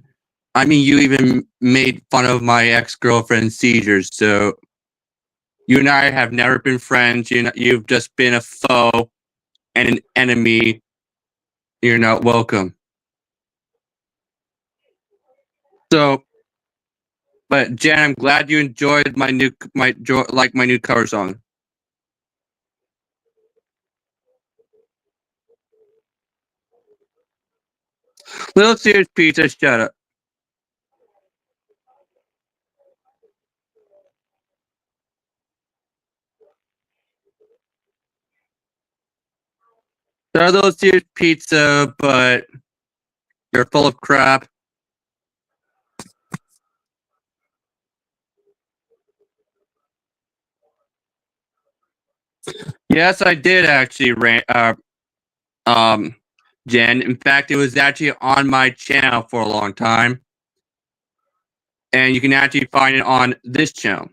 Speaker 2: I mean, you even made fun of my ex-girlfriend's seizures. So you and I have never been friends. You've just been a foe and an enemy. You're not welcome. So, but Jen, I'm glad you enjoyed my new cover song. Little serious pizza, shut up. They're a little serious pizza, but you're full of crap. Yes, I did actually, Jen. In fact, it was actually on my channel for a long time, and you can actually find it on this channel.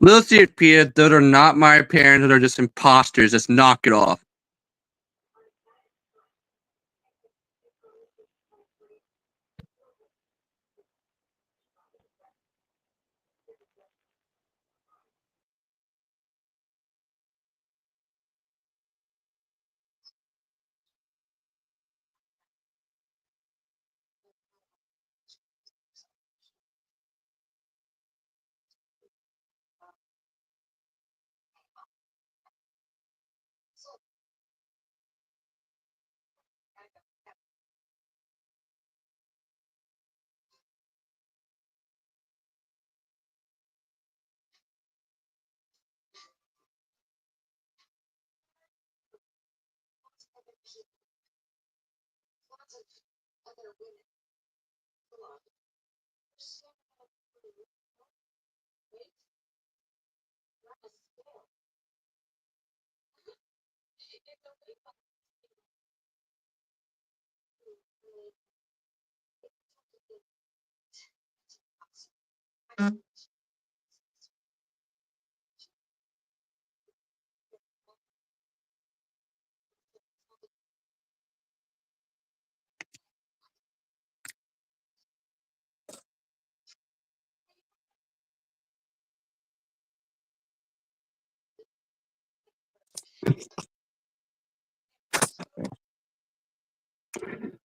Speaker 2: Little serious pizza, those are not my parents. They're just imposters. Just knock it off.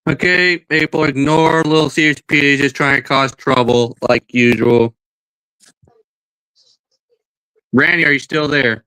Speaker 2: Okay, April, ignore little serious pizza. Just trying to cause trouble like usual. Randy, are you still there?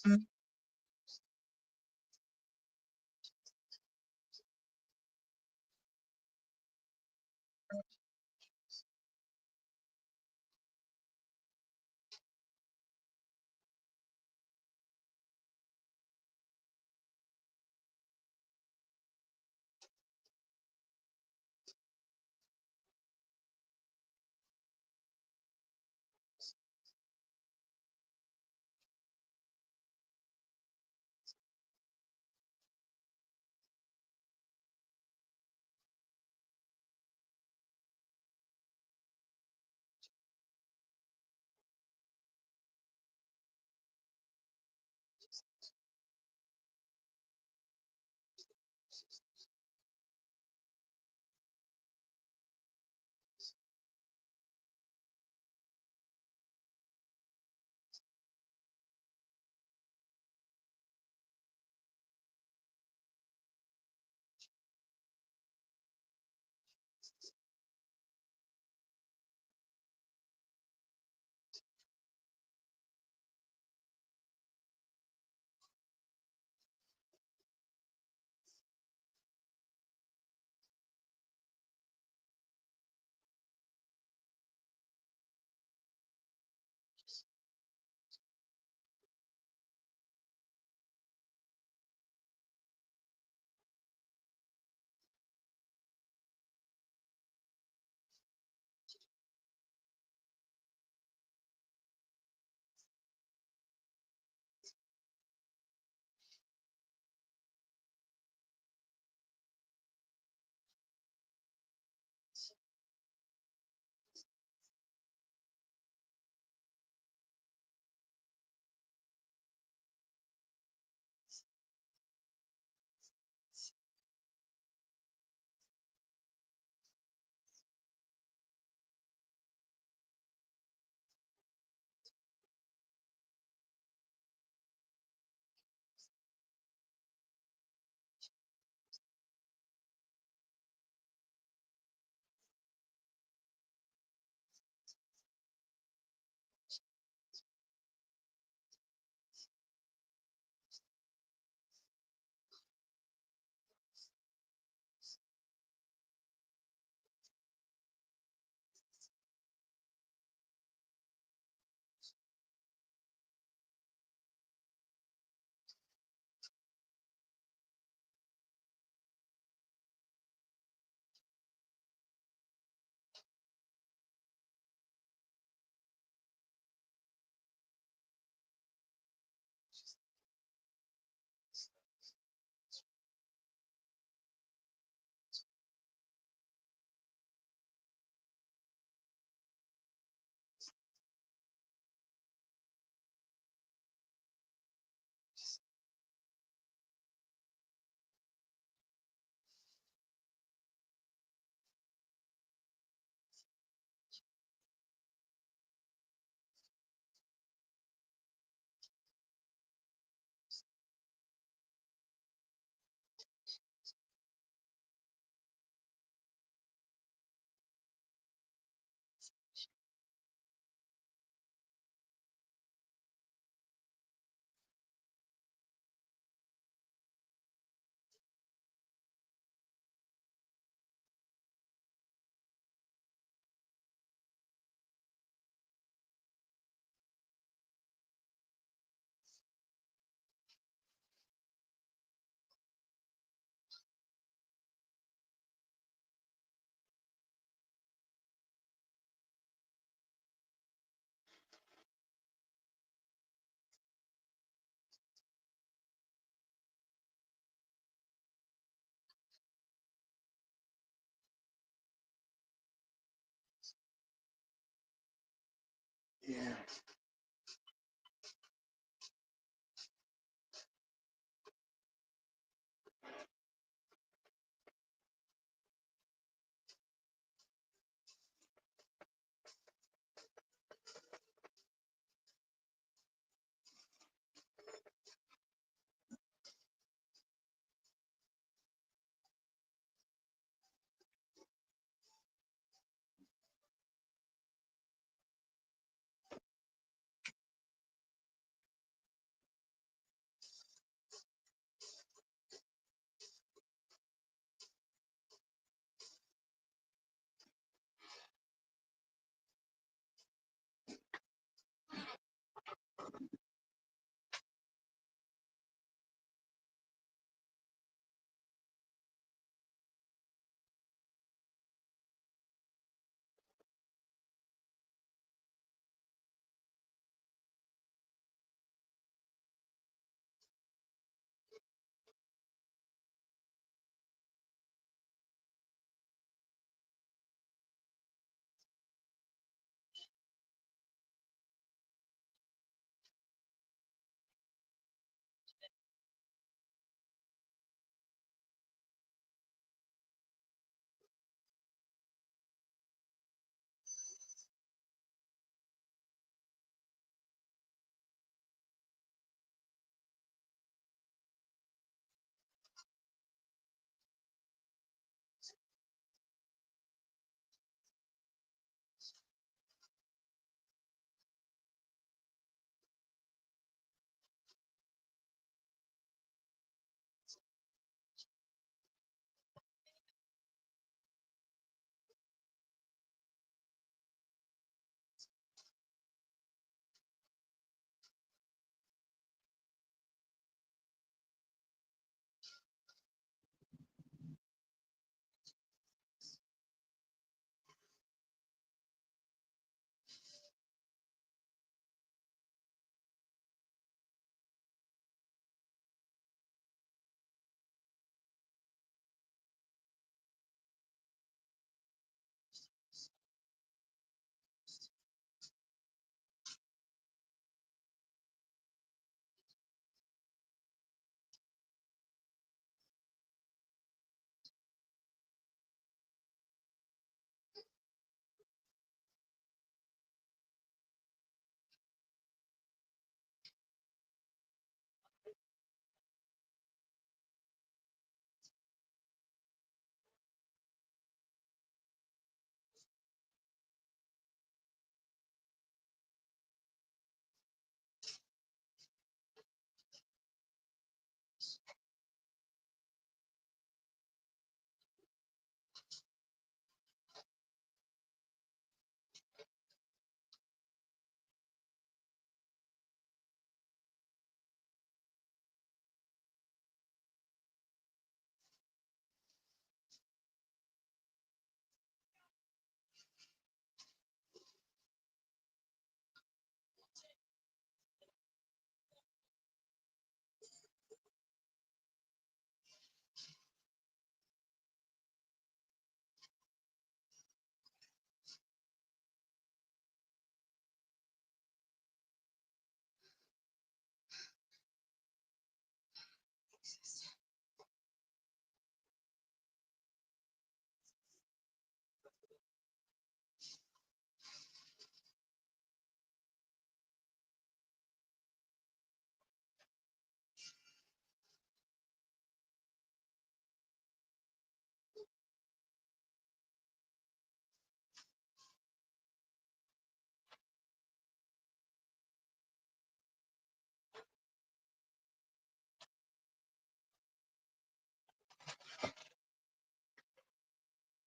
Speaker 1: Yeah.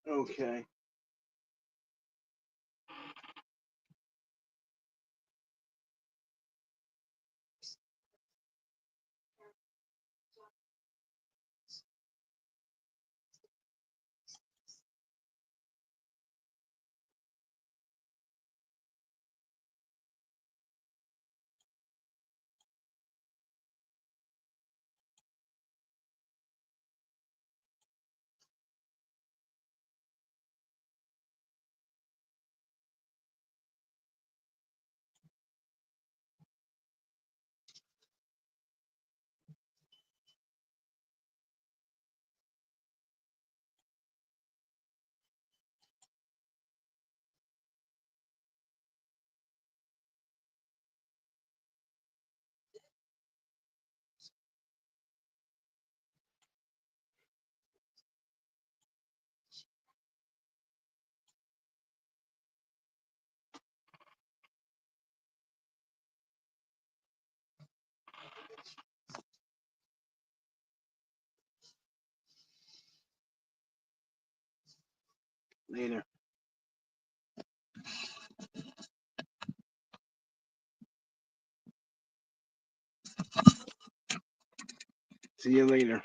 Speaker 1: Okay. Later. See you later.